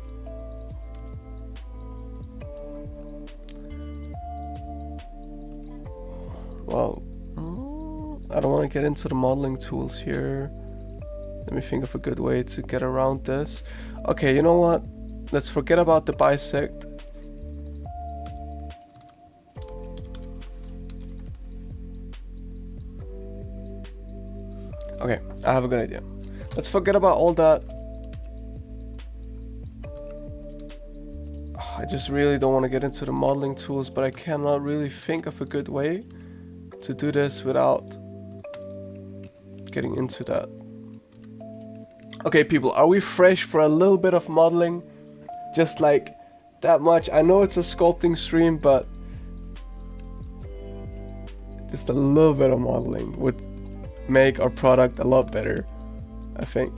Well, get into the modeling tools here. Let me think of a good way to get around this. Okay, you know what? Let's forget about the bisect. Okay, I have a good idea. Let's forget about all that. I just really don't want to get into the modeling tools, but I cannot really think of a good way to do this without getting into that. Okay, people, are we fresh for a little bit of modeling? Just like that much. I know it's a sculpting stream, but just a little bit of modeling would make our product a lot better, I think.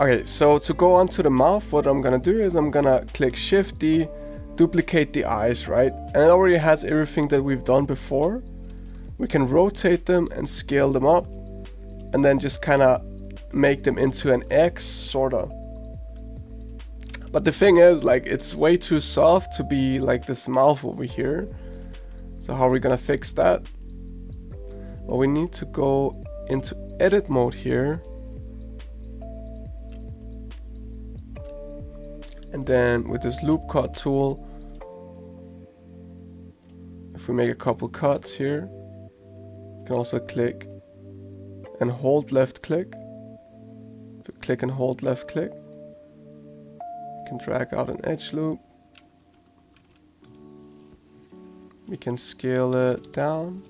Okay, so to go onto the mouth, what I'm gonna do is I'm gonna click Shift D, duplicate the eyes, right? And it already has everything that we've done before. We can rotate them and scale them up, and then just kind of make them into an X, sorta. But the thing is, like, it's way too soft to be like this mouth over here. So how are we gonna fix that? Well, we need to go into edit mode here. And then with this loop cut tool, if we make a couple cuts here, you can also click and hold left click. Click and hold left click. You can drag out an edge loop. We can scale it down.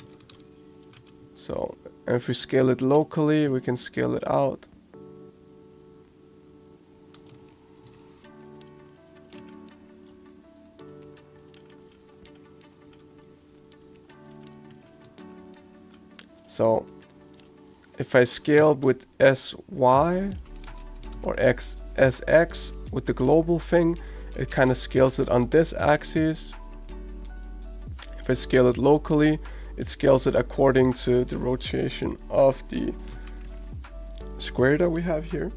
So, and if we scale it locally, we can scale it out. So if I scale with SY or SX with the global thing, it kind of scales it on this axis. If I scale it locally, it scales it according to the rotation of the square that we have here.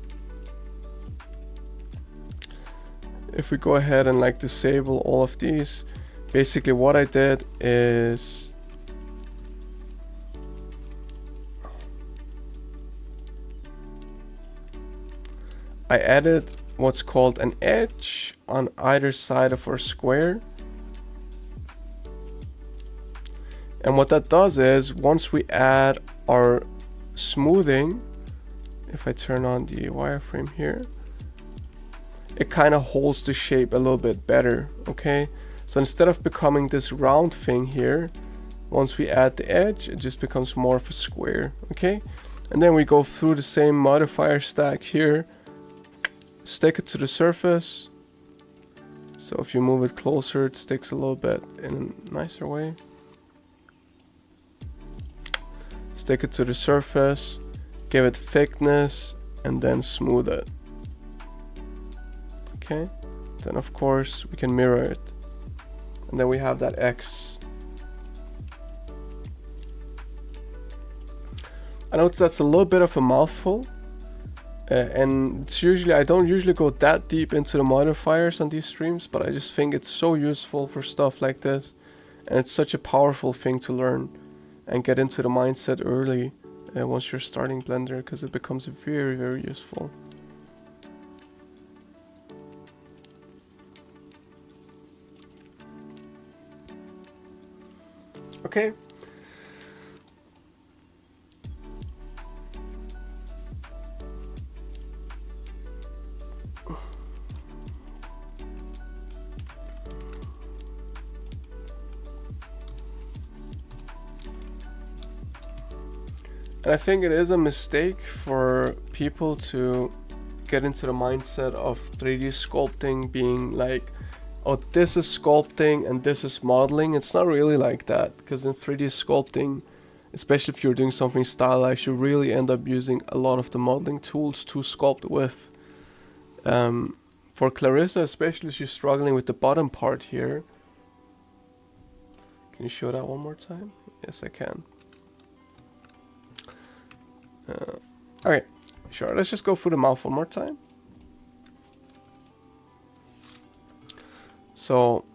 If we go ahead and like disable all of these, basically what I did is I added what's called an edge on either side of our square. And what that does is, once we add our smoothing, if I turn on the wireframe here, it kind of holds the shape a little bit better, okay? So instead of becoming this round thing here, once we add the edge, it just becomes more of a square, okay? And then we go through the same modifier stack here, stick it to the surface. So if you move it closer, it sticks a little bit in a nicer way. Stick it to the surface, give it thickness, and then smooth it. Okay, then of course we can mirror it. And then we have that X. I know that's a little bit of a mouthful. And it's usually, I don't usually go that deep into the modifiers on these streams, but I just think it's so useful for stuff like this. And it's such a powerful thing to learn and get into the mindset early once you're starting Blender, because it becomes very, very useful. Okay. And I think it is a mistake for people to get into the mindset of 3D sculpting being like, oh, this is sculpting and this is modeling. It's not really like that, because in 3D sculpting, especially if you're doing something stylized, you really end up using a lot of the modeling tools to sculpt with. For Clarissa, especially, she's struggling with the bottom part here. Can you show that one more time? Yes, I can. Okay, sure. Let's just go through the mouth one more time. So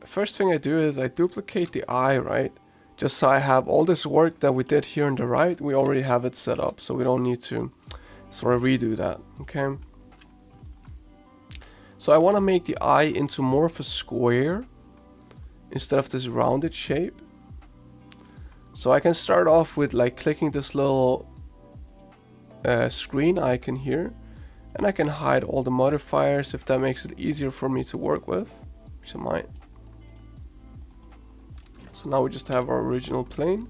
first thing I do is I duplicate the eye, right? Just so I have all this work that we did here on the right, we already have it set up, so we don't need to sort of redo that, okay? So I want to make the eye into more of a square instead of this rounded shape. So I can start off with like clicking this little screen icon here, and I can hide all the modifiers if that makes it easier for me to work with, which it might. So now we just have our original plane.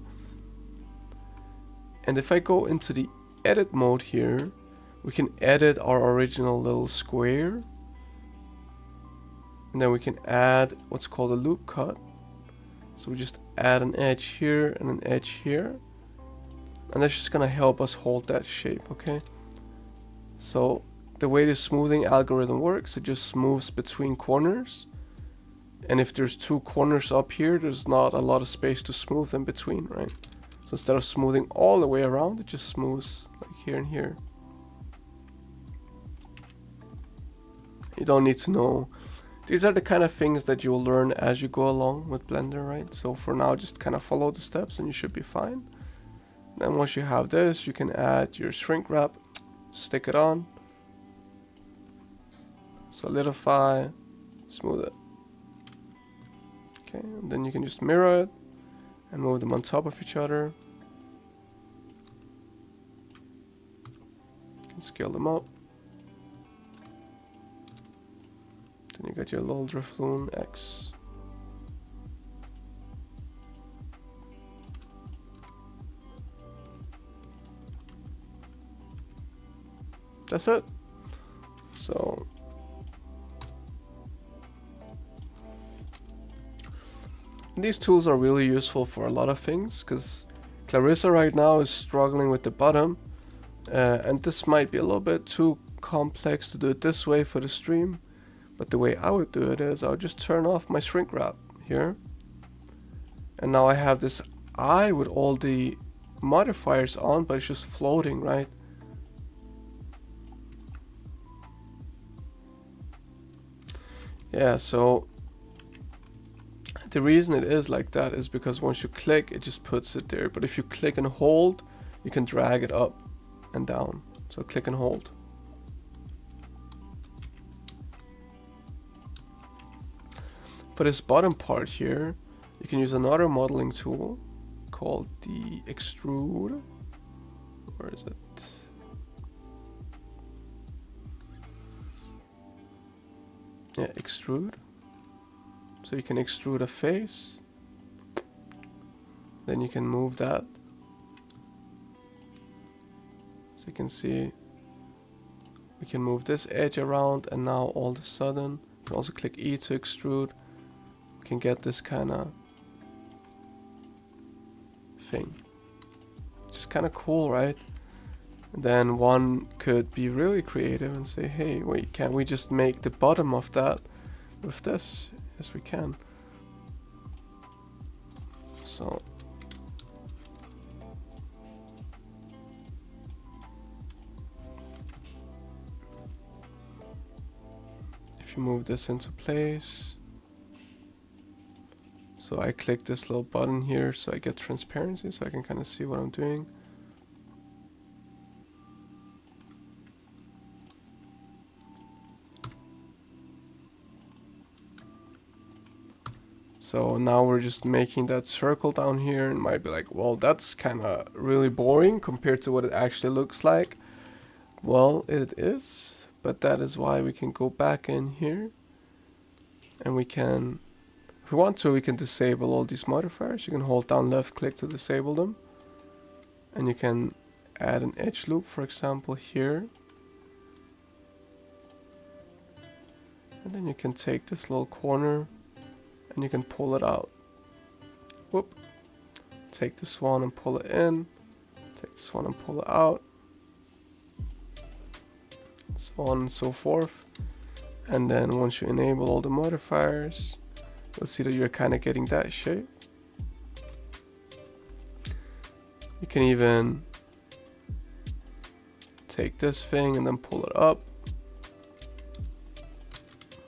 And if I go into the edit mode here, we can edit our original little square. And then we can add what's called a loop cut. So we just add an edge here and an edge here. And that's just gonna help us hold that shape, okay? So the way the smoothing algorithm works, it just moves between corners. And if there's two corners up here, there's not a lot of space to smooth in between, right? So instead of smoothing all the way around, it just smooths like here and here. You don't need to know. These are the kind of things that you'll learn as you go along with Blender, right? So for now, just kind of follow the steps and you should be fine. Then once you have this, you can add your shrink wrap, stick it on, solidify, smooth it. Okay, and then you can just mirror it and move them on top of each other. You can scale them up. Then you got your little Drifloon X. That's it. So these tools are really useful for a lot of things, because Clarissa right now is struggling with the bottom, and this might be a little bit too complex to do it this way for the stream. But the way I would do it is I'll just turn off my shrink wrap here, and now I have this eye with all the modifiers on, but it's just floating, right? Yeah, so the reason it is like that is because once you click, it just puts it there. But if you click and hold, you can drag it up and down. So click and hold. For this bottom part here, you can use another modeling tool called the extrude. Where is it? Yeah, extrude. So you can extrude a face, then you can move that. So you can see we can move this edge around, and now all of a sudden you can also click E to extrude. You can get this kind of thing, which is kind of cool, right? And then one could be really creative and say, hey, wait, can't we just make the bottom of that with this? Yes, we can. So if you move this into place, so I click this little button here so I get transparency, so I can kind of see what I'm doing. So now we're just making that circle down here, and might be like, well, that's kind of really boring compared to what it actually looks like. Well, it is, but that is why we can go back in here, and we can, if we want to, we can disable all these modifiers. You can hold down left click to disable them, and you can add an edge loop, for example, here. And then you can take this little corner and you can pull it out. Whoop. Take this one and pull it in. Take this one and pull it out. So on and so forth. And then once you enable all the modifiers, you'll see that you're kind of getting that shape. You can even take this thing and then pull it up.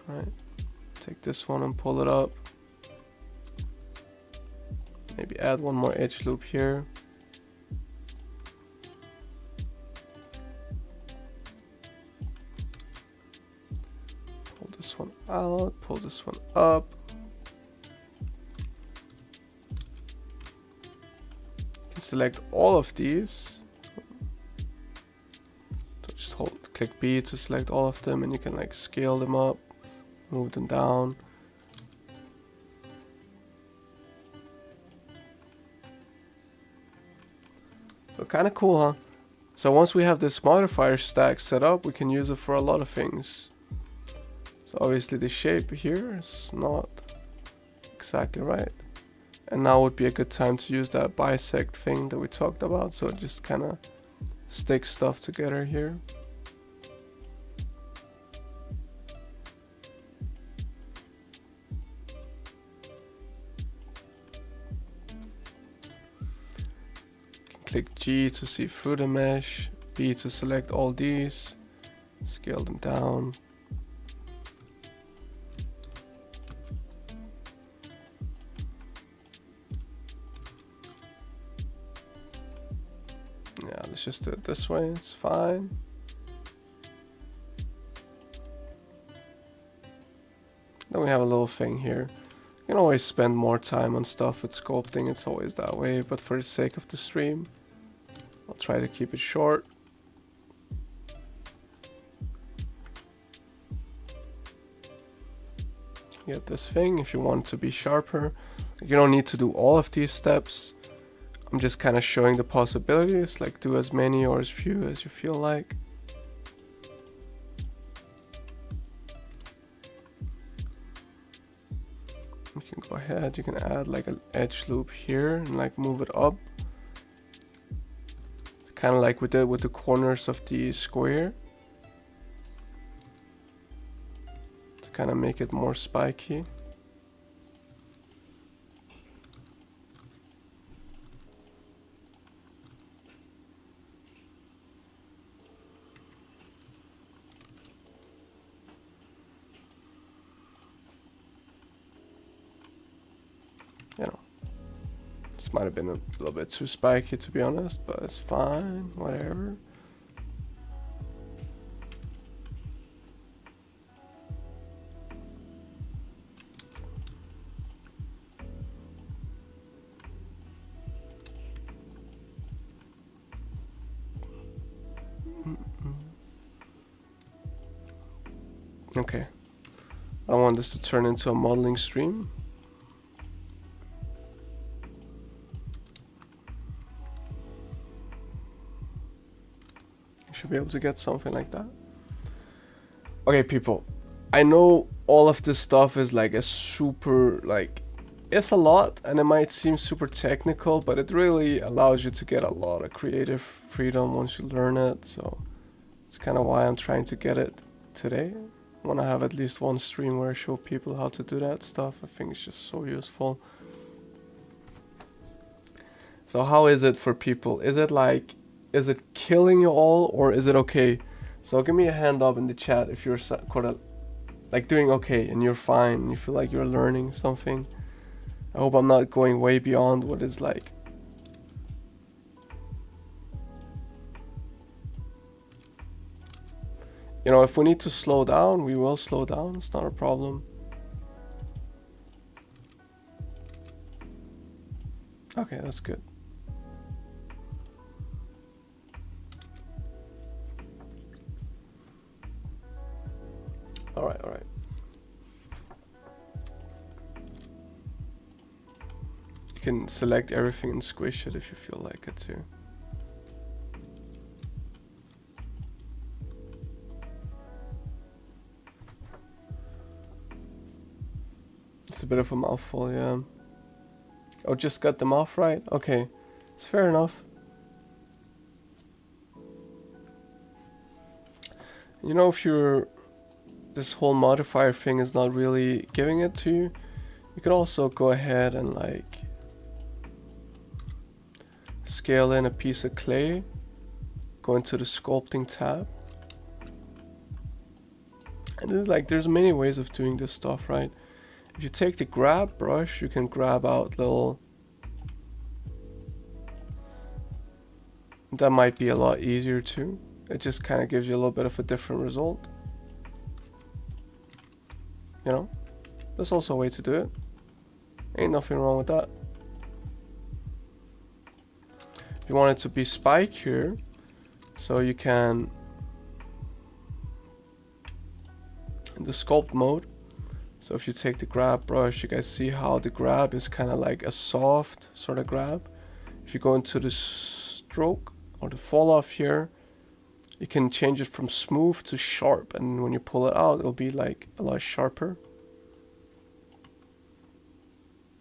Right. Take this one and pull it up. Maybe add one more edge loop here. Pull this one out, pull this one up. You can select all of these. So just click B to select all of them, and you can like scale them up, move them down. So kind of cool, huh? So once we have this modifier stack set up, we can use it for a lot of things. So obviously the shape here is not exactly right. And now would be a good time to use that bisect thing that we talked about. So it just kind of sticks stuff together here. Click G to see through the mesh, B to select all these, scale them down. Yeah, let's just do it this way, it's fine. Then we have a little thing here. You can always spend more time on stuff with sculpting, it's always that way, but for the sake of the stream, I'll try to keep it short. You get this thing if you want it to be sharper. You don't need to do all of these steps. I'm just kind of showing the possibilities, like do as many or as few as you feel like. You can go ahead, you can add like an edge loop here and like move it up. Kind of like we did with the corners of the square. To kind of make it more spiky. You know, this might have been a little bit too spiky to be honest, but it's fine, whatever. Okay, I don't want this to turn into a modeling stream. Should be able to get something like that. Okay, people, I know all of this stuff is like a super, like, it's a lot and it might seem super technical, but it really allows you to get a lot of creative freedom once you learn it. So it's kind of why I'm trying to get it today. I want to have at least one stream where I show people how to do that stuff. I think it's just so useful. So how is it for people? Is it killing you all, or is it okay? So give me a hand up in the chat if you're like doing okay and you're fine and you feel like you're learning something. I hope I'm not going way beyond what is like. You know, if we need to slow down, we will slow down. It's not a problem. Okay, that's good. All right. You can select everything and squish it if you feel like it too. It's a bit of a mouthful, yeah. Oh, just got the mouth right? Okay, it's fair enough. You know, if this whole modifier thing is not really giving it to you, you could also go ahead and like scale in a piece of clay, go into the sculpting tab, And it's like there's many ways of doing this stuff, right? If you take the grab brush, you can grab out little. That might be a lot easier too. It just kind of gives you a little bit of a different result. You know, that's also a way to do it. Ain't nothing wrong with that. If you want it to be spike here, so you can, in the sculpt mode, so if you take the grab brush, you guys see how the grab is kind of like a soft sort of grab. If you go into the stroke or the fall off here, you can change it from smooth to sharp, and when you pull it out, it'll be like a lot sharper.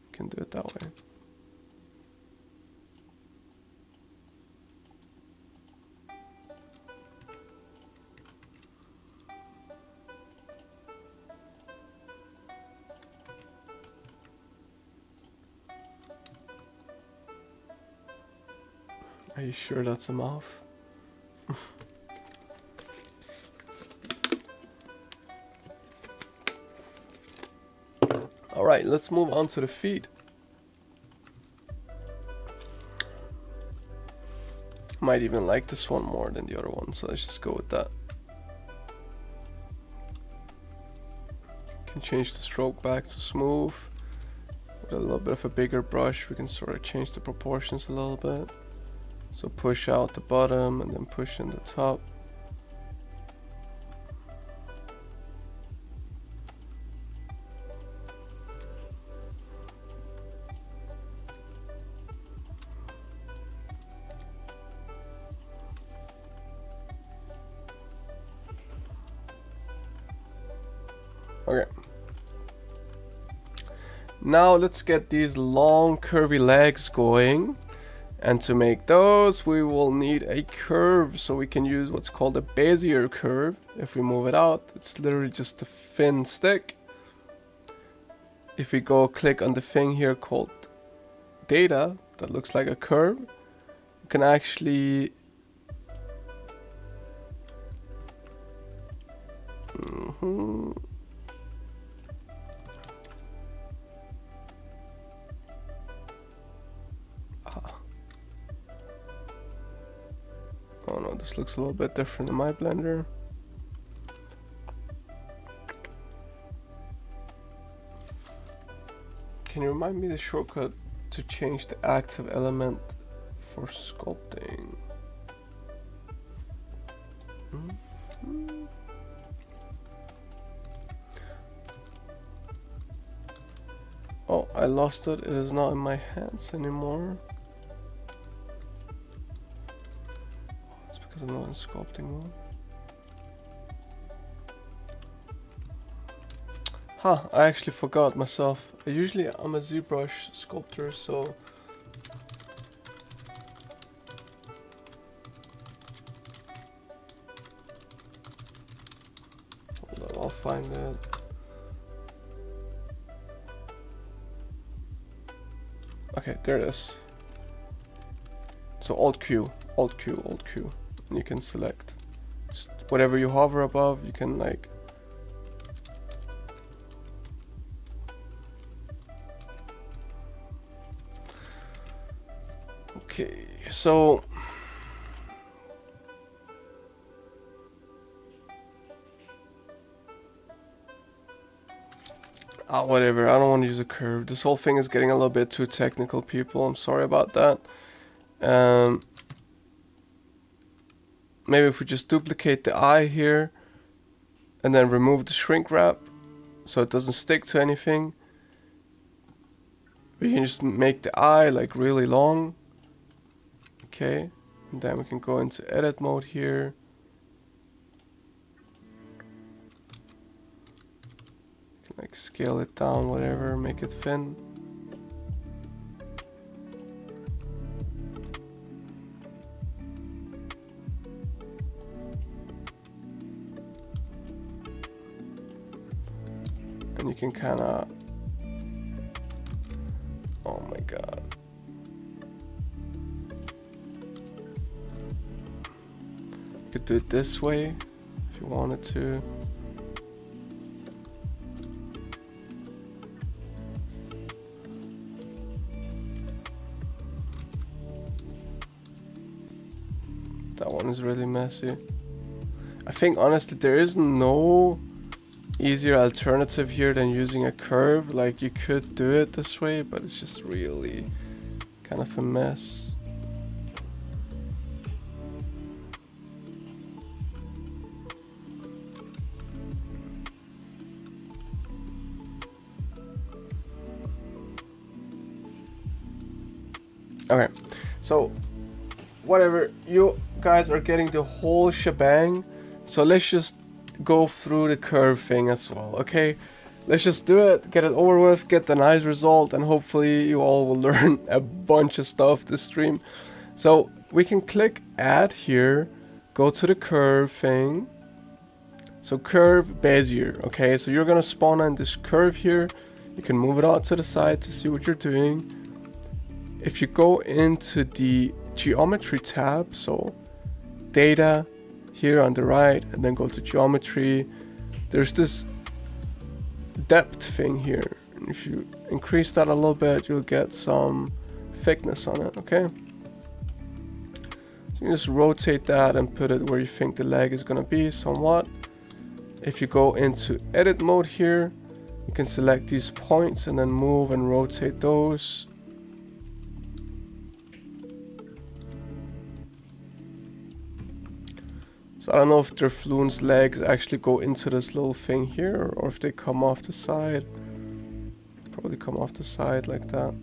You can do it that way. Are you sure that's a mouth? Alright, let's move on to the feet. Might even like this one more than the other one, so let's just go with that. Can change the stroke back to smooth. With a little bit of a bigger brush, we can sort of change the proportions a little bit. So push out the bottom and then push in the top. Okay. Now let's get these long curvy legs going. And to make those, we will need a curve, so we can use what's called a Bezier curve. If we move it out, it's literally just a thin stick. If we go click on the thing here called data, that looks like a curve, you can actually Oh no, this looks a little bit different in my blender. Can you remind me the shortcut to change the active element for sculpting? Oh, I lost it. It is not in my hands anymore. I'm not in sculpting mode. Huh, I actually forgot myself. I'm a ZBrush sculptor, so hold on, I'll find it. Okay, there it is. So Alt Q, Alt Q, Alt Q. And you can select just whatever you hover above, you can like okay, so whatever, I don't want to use a curve. This whole thing is getting a little bit too technical, people. I'm sorry about that. Maybe if we just duplicate the eye here and then remove the shrink wrap so it doesn't stick to anything. We can just make the eye like really long. Okay, and then we can go into edit mode here. Like scale it down, whatever, make it thin. And you can kind of, oh my god. You could do it this way if you wanted to. That one is really messy. I think honestly there is no easier alternative here than using a curve. Like, you could do it this way, but it's just really kind of a mess. Okay, so whatever, you guys are getting the whole shebang, so let's just go through the curve thing as well, okay? Let's just do it, get it over with, get the nice result, and hopefully you all will learn a bunch of stuff this stream. So we can click add here, go to the curve thing. So curve Bezier, okay? So you're gonna spawn on this curve here. You can move it out to the side to see what you're doing. If you go into the geometry tab, so data here on the right, and then go to geometry, there's this depth thing here. And if you increase that a little bit, you'll get some thickness on it, okay? So you just rotate that and put it where you think the leg is gonna be somewhat. If you go into edit mode here, you can select these points and then move and rotate those. So I don't know if Drifloon's legs actually go into this little thing here, or if they come off the side. Probably come off the side like that.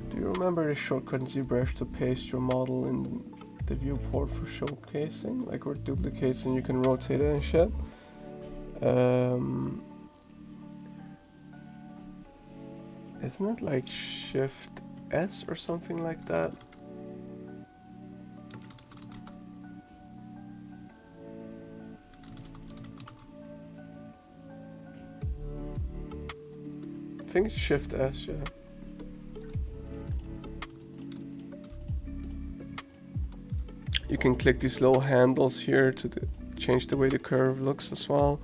Do you remember the shortcut in ZBrush to paste your model in the viewport for showcasing? Like, we're duplicating, you can rotate it and shit. Isn't it like Shift S or something like that? I think it's Shift S, yeah. You can click these little handles here to change the way the curve looks as well.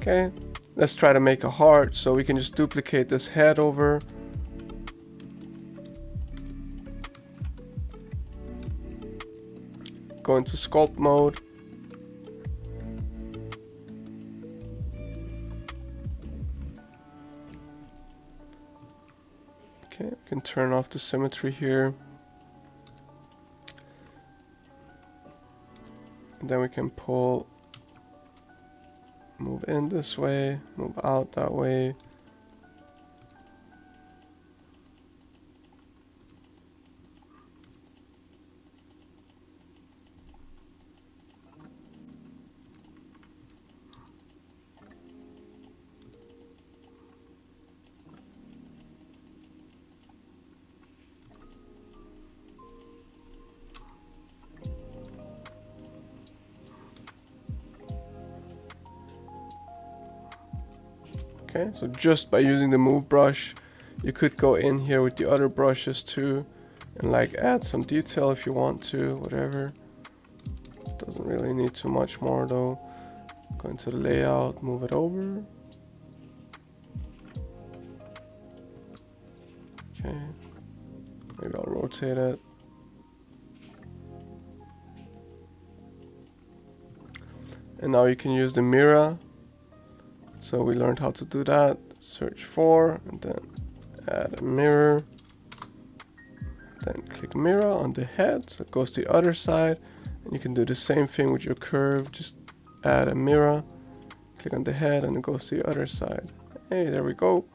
Okay, let's try to make a heart, so we can just duplicate this head over. Go into sculpt mode. Okay, we can turn off the symmetry here. And then we can pull, move in this way, move out that way. Okay, so just by using the move brush, you could go in here with the other brushes too and like add some detail if you want to, whatever. Doesn't really need too much more though. Go into the layout, move it over. Okay, maybe I'll rotate it. And now you can use the mirror. So we learned how to do that. Search for, and then add a mirror. Then click mirror on the head, so it goes to the other side. And you can do the same thing with your curve. Just add a mirror, click on the head, and it goes to the other side. Hey, there we go.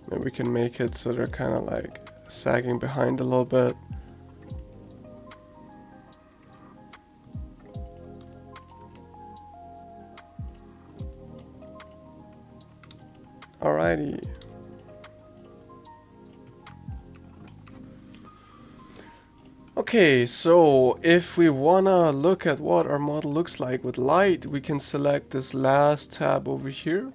Maybe we can make it so they're kind of like sagging behind a little bit. Alrighty. Okay, so if we wanna look at what our model looks like with light, we can select this last tab over here.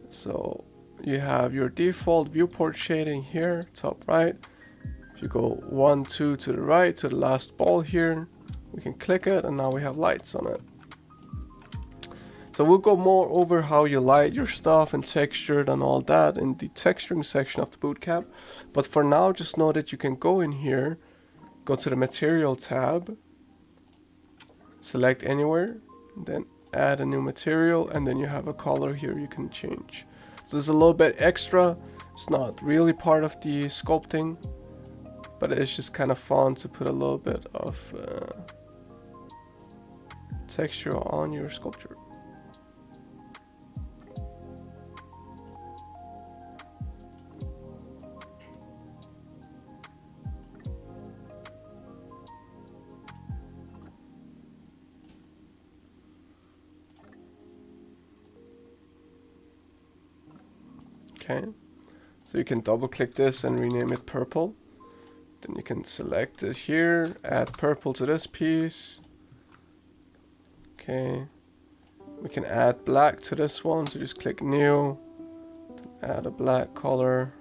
So you have your default viewport shading here, top right. If you go 1, 2 to the right, to the last ball here, we can click it and now we have lights on it. So we'll go more over how you light your stuff and textured and all that in the texturing section of the bootcamp. But for now, just know that you can go in here, go to the material tab, select anywhere, then add a new material, and then you have a color here you can change. So this is a little bit extra. It's not really part of the sculpting, but it's just kind of fun to put a little bit of texture on your sculpture. Okay, so you can double click this and rename it purple. Then you can select it here, add purple to this piece. Okay, we can add black to this one, so just click new, add a black color.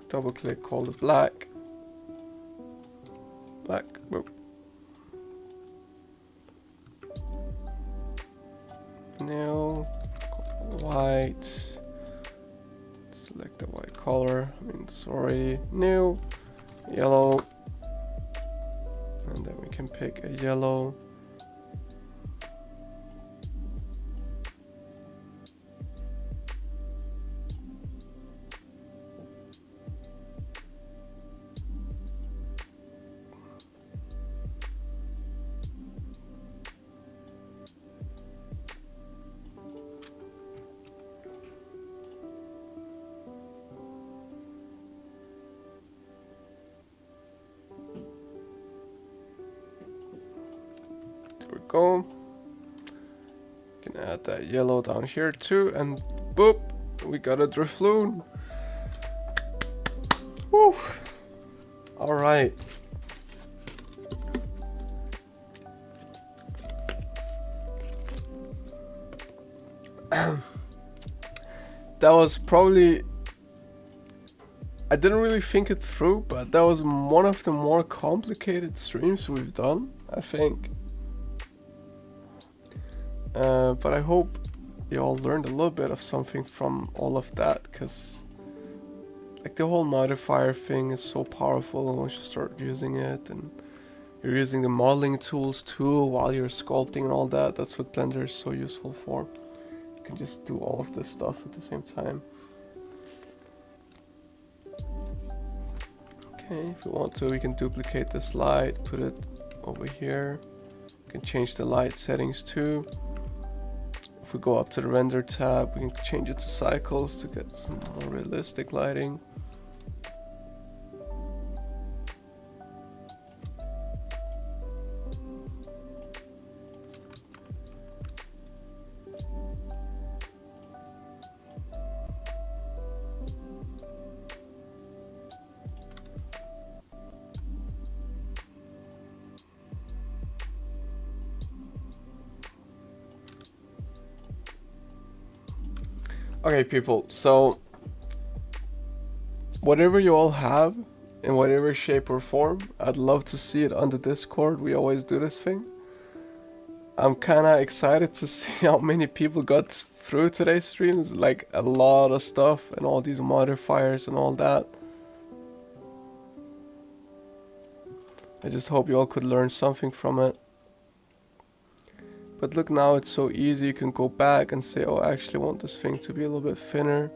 Double click, call it black. Black, whoop. New, white, select the white color, I mean it's already new, yellow, and then we can pick a yellow. There we go. Can add that yellow down here too, and boop, we got a Drifloon. Woo! All right. That was probably, I didn't really think it through, but that was one of the more complicated streams we've done, I think. But I hope you all learned a little bit of something from all of that, because like the whole modifier thing is so powerful once you start using it, and you're using the modeling tools too while you're sculpting and all that. That's what Blender is so useful for. You can just do all of this stuff at the same time. Okay, if we want to, we can duplicate this light, put it over here. We can change the light settings too. If we go up to the render tab, we can change it to cycles to get some more realistic lighting. Okay, people, so whatever you all have, in whatever shape or form, I'd love to see it on the Discord. We always do this thing. I'm kinda excited to see how many people got through today's stream. It's like a lot of stuff and all these modifiers and all that. I just hope you all could learn something from it. But look, now it's so easy. You can go back and say, oh, I actually want this thing to be a little bit thinner.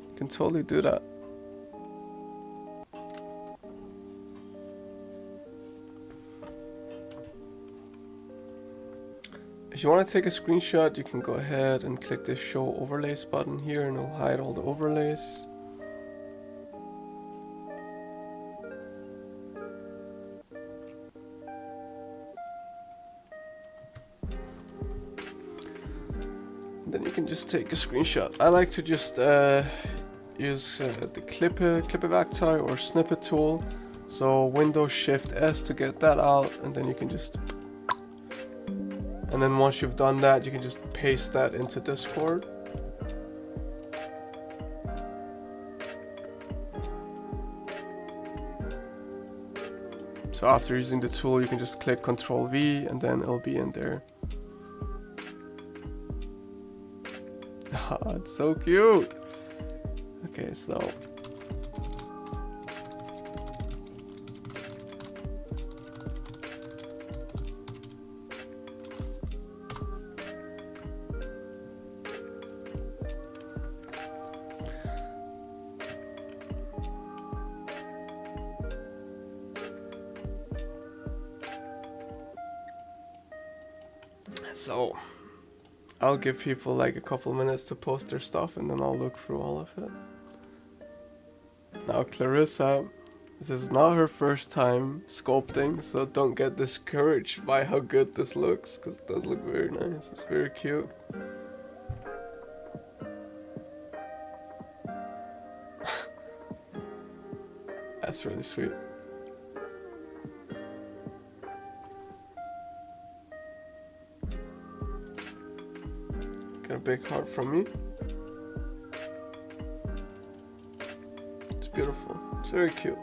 You can totally do that. If you want to take a screenshot, you can go ahead and click the show overlays button here and it'll hide all the overlays. Then you can just take a screenshot. I like to just use the Klippe Werkzeug or snippet tool. So Windows Shift S to get that out, and then you can just, and then once you've done that, you can just paste that into Discord. So after using the tool, you can just click Ctrl V and then it'll be in there. Oh, it's so cute. Okay, so I'll give people like a couple minutes to post their stuff and then I'll look through all of it. Now Clarissa, this is not her first time sculpting, so don't get discouraged by how good this looks, because it does look very nice. It's very cute. That's really sweet. Got a big heart from me. It's beautiful. It's very cute.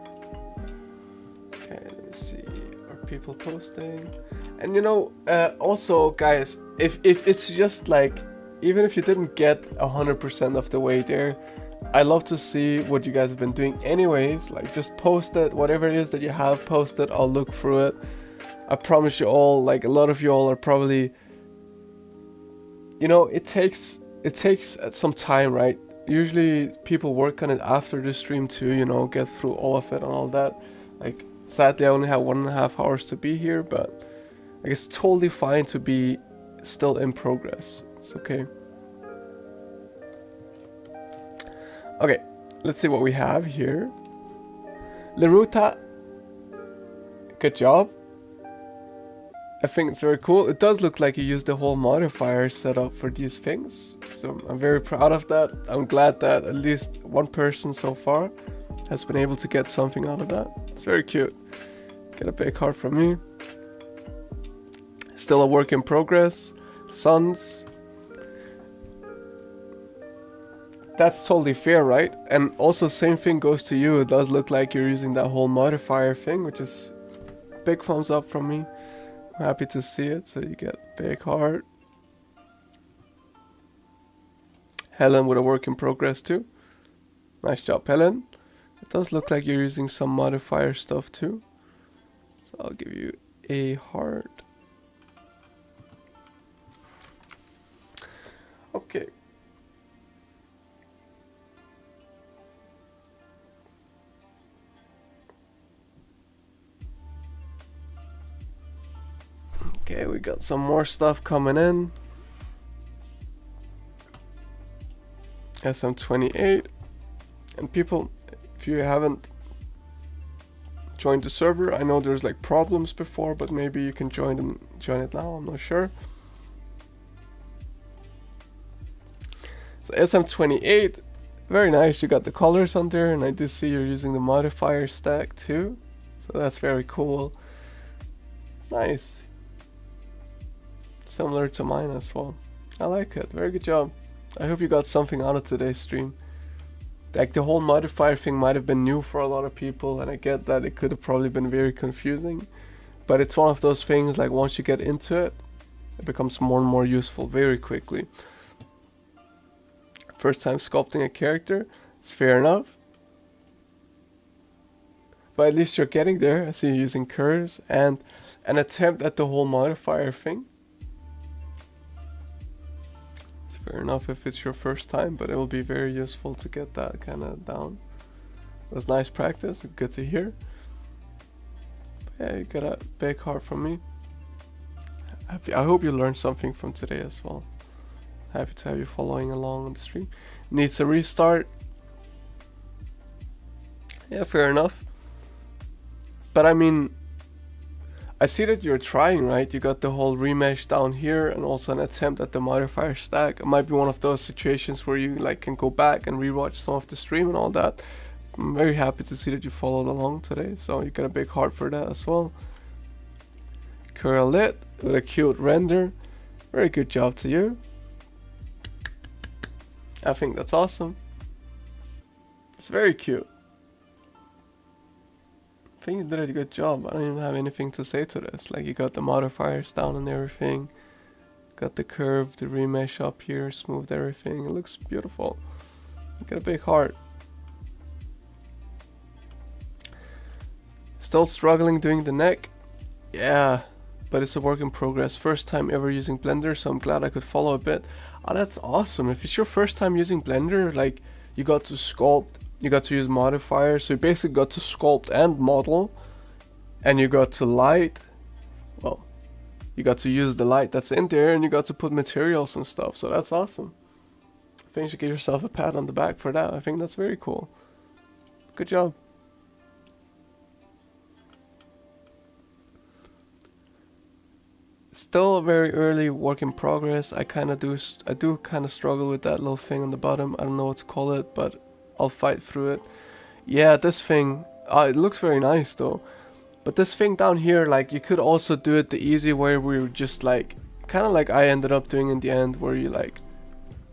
Okay, let me see. Are people posting? And you know, also guys, if it's just like, even if you didn't get 100% of the way there, I love to see what you guys have been doing anyways. Like, just post it, whatever it is that you have posted, I'll look through it. I promise you all, like a lot of you all are probably, you know, it takes some time, right? Usually people work on it after the stream too, you know, get through all of it and all that. Like, sadly I only have 1.5 hours to be here, but I guess it's totally fine to be still in progress. It's okay. Okay, let's see what we have here. Leruta, good job. I think it's very cool. It does look like you used the whole modifier setup for these things. So I'm very proud of that. I'm glad that at least one person so far has been able to get something out of that. It's very cute. Get a big heart from me. Still a work in progress. Suns. That's totally fair, right? And also same thing goes to you. It does look like you're using that whole modifier thing, which is big thumbs up from me. I'm happy to see it, so you get big heart. Helen with a work in progress too. Nice job, Helen. It does look like you're using some modifier stuff too. So I'll give you a heart. Okay. Okay, we got some more stuff coming in. SM28. And people, if you haven't joined the server, I know there's like problems before, but maybe you can join it now, I'm not sure. So SM28, very nice. You got the colors on there, and I do see you're using the modifier stack too. So that's very cool. Nice. Similar to mine as well. I like it. Very good job. I hope you got something out of today's stream. Like, the whole modifier thing might have been new for a lot of people, and I get that it could have probably been very confusing. But it's one of those things, like, once you get into it, it becomes more and more useful very quickly. First time sculpting a character, it's fair enough. But at least you're getting there. I see you using curves and an attempt at the whole modifier thing. Fair enough if it's your first time, but it will be very useful to get that kind of down. It was nice practice, good to hear. But yeah, you got a big heart from me. I hope you learned something from today as well. Happy to have you following along on the stream. Needs a restart. Yeah, fair enough. But I mean, I see that you're trying, right? You got the whole remesh down here and also an attempt at the modifier stack. It might be one of those situations where you like can go back and rewatch some of the stream and all that. I'm very happy to see that you followed along today, so you get a big heart for that as well. Curl lit with a cute render. Very good job to you. I think that's awesome. It's very cute. I think you did a good job. I don't even have anything to say to this. Like, you got the modifiers down and everything. Got the curve, the remesh up here, smoothed everything. It looks beautiful. You got a big heart. Still struggling doing the neck? Yeah, but it's a work in progress. First time ever using Blender, so I'm glad I could follow a bit. Oh, that's awesome. If it's your first time using Blender, like, you got to sculpt, you got to use modifiers, so you basically got to sculpt and model, and you got to light. Well, you got to use the light that's in there, and you got to put materials and stuff, so that's awesome. I think you should give yourself a pat on the back for that. I think that's very cool. Good job. Still a very early work in progress. I do kind of struggle with that little thing on the bottom. I don't know what to call it, but I'll fight through it. Yeah, this thing, it looks very nice though. But this thing down here, like, you could also do it the easy way where you just like, kind of like I ended up doing in the end, where you like,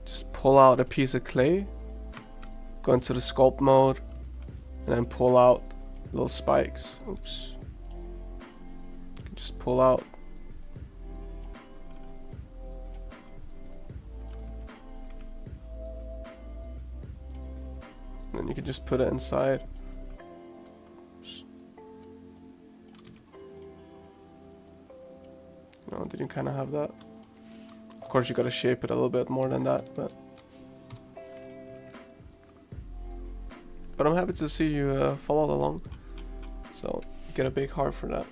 just pull out a piece of clay, go into the sculpt mode, and then pull out little spikes. Oops. Just pull out. And you can just put it inside. No, did you kind of have that? Of course, you gotta shape it a little bit more than that, but I'm happy to see you followed along. So you get a big heart for that,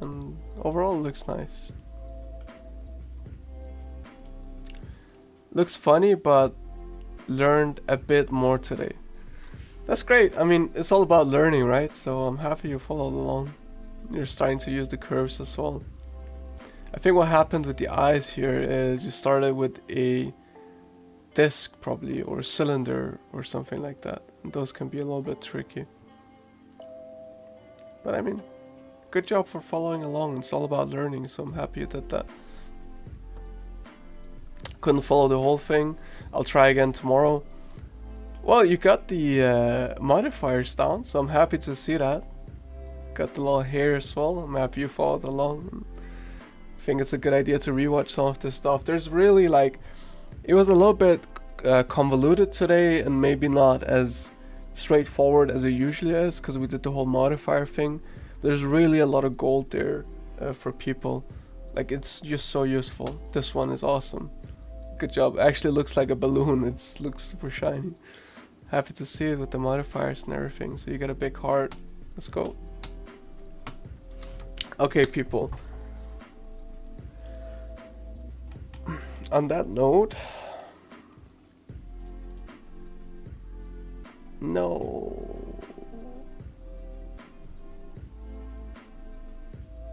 and overall it looks nice. Looks funny, but learned a bit more today. That's great. I mean, it's all about learning, right? So I'm happy you followed along. You're starting to use the curves as well. I think what happened with the eyes here is you started with a disc probably, or a cylinder or something like that. And those can be a little bit tricky. But I mean, good job for following along. It's all about learning, so I'm happy you did that. Couldn't follow the whole thing. I'll try again tomorrow. Well, you got the modifiers down, so I'm happy to see that. Got the little hair as well. I'm happy you followed along. I think it's a good idea to rewatch some of this stuff. There's really like, it was a little bit convoluted today and maybe not as straightforward as it usually is, because we did the whole modifier thing. There's really a lot of gold there for people. Like, it's just so useful. This one is awesome. Good job. Actually looks like a balloon. It looks super shiny. Happy to see it with the modifiers and everything. So you got a big heart. Let's go. Okay, people. On that note, no.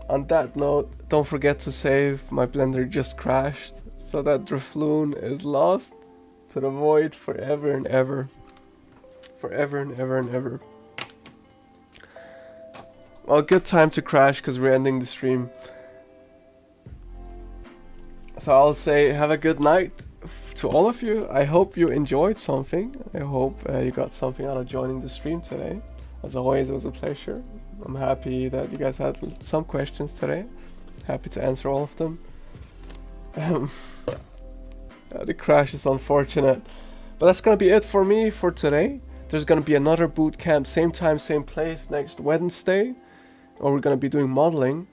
On that note, don't forget to save. My Blender just crashed, so that Drifloon is lost to the void forever and ever. Forever and ever and ever. Well, good time to crash because we're ending the stream. So I'll say have a good night to all of you. I hope you enjoyed something. I hope you got something out of joining the stream today. As always, it was a pleasure. I'm happy that you guys had some questions today. Happy to answer all of them. The crash is unfortunate. But that's gonna be it for me for today. There's gonna be another bootcamp, same time, same place next Wednesday. Or we're gonna be doing modeling.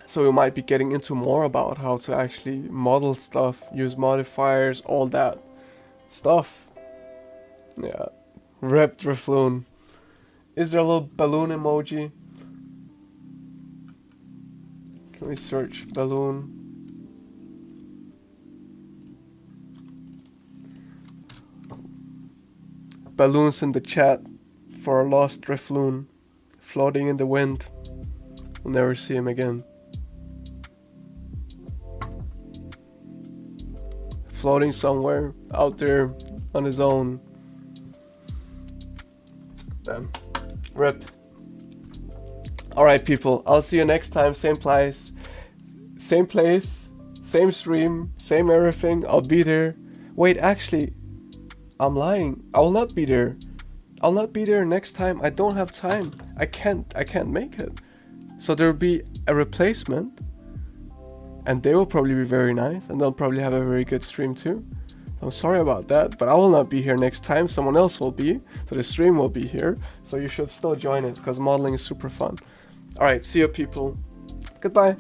So we might be getting into more about how to actually model stuff, use modifiers, all that stuff. Yeah, rip Drifloon. Is there a little balloon emoji? Can we search balloon? Balloons in the chat for a lost Drifloon floating in the wind. We'll never see him again. Floating somewhere out there on his own. Damn. Rip. Alright people, I'll see you next time, same place, same stream, same everything. I'll be there. Wait, actually, I'm lying. I will not be there. I'll not be there next time. I don't have time. I can't make it. So there'll be a replacement, and they will probably be very nice, and they'll probably have a very good stream too. I'm sorry about that, but I will not be here next time. Someone else will be, so the stream will be here. So you should still join it, because modeling is super fun. Alright, see you people. Goodbye.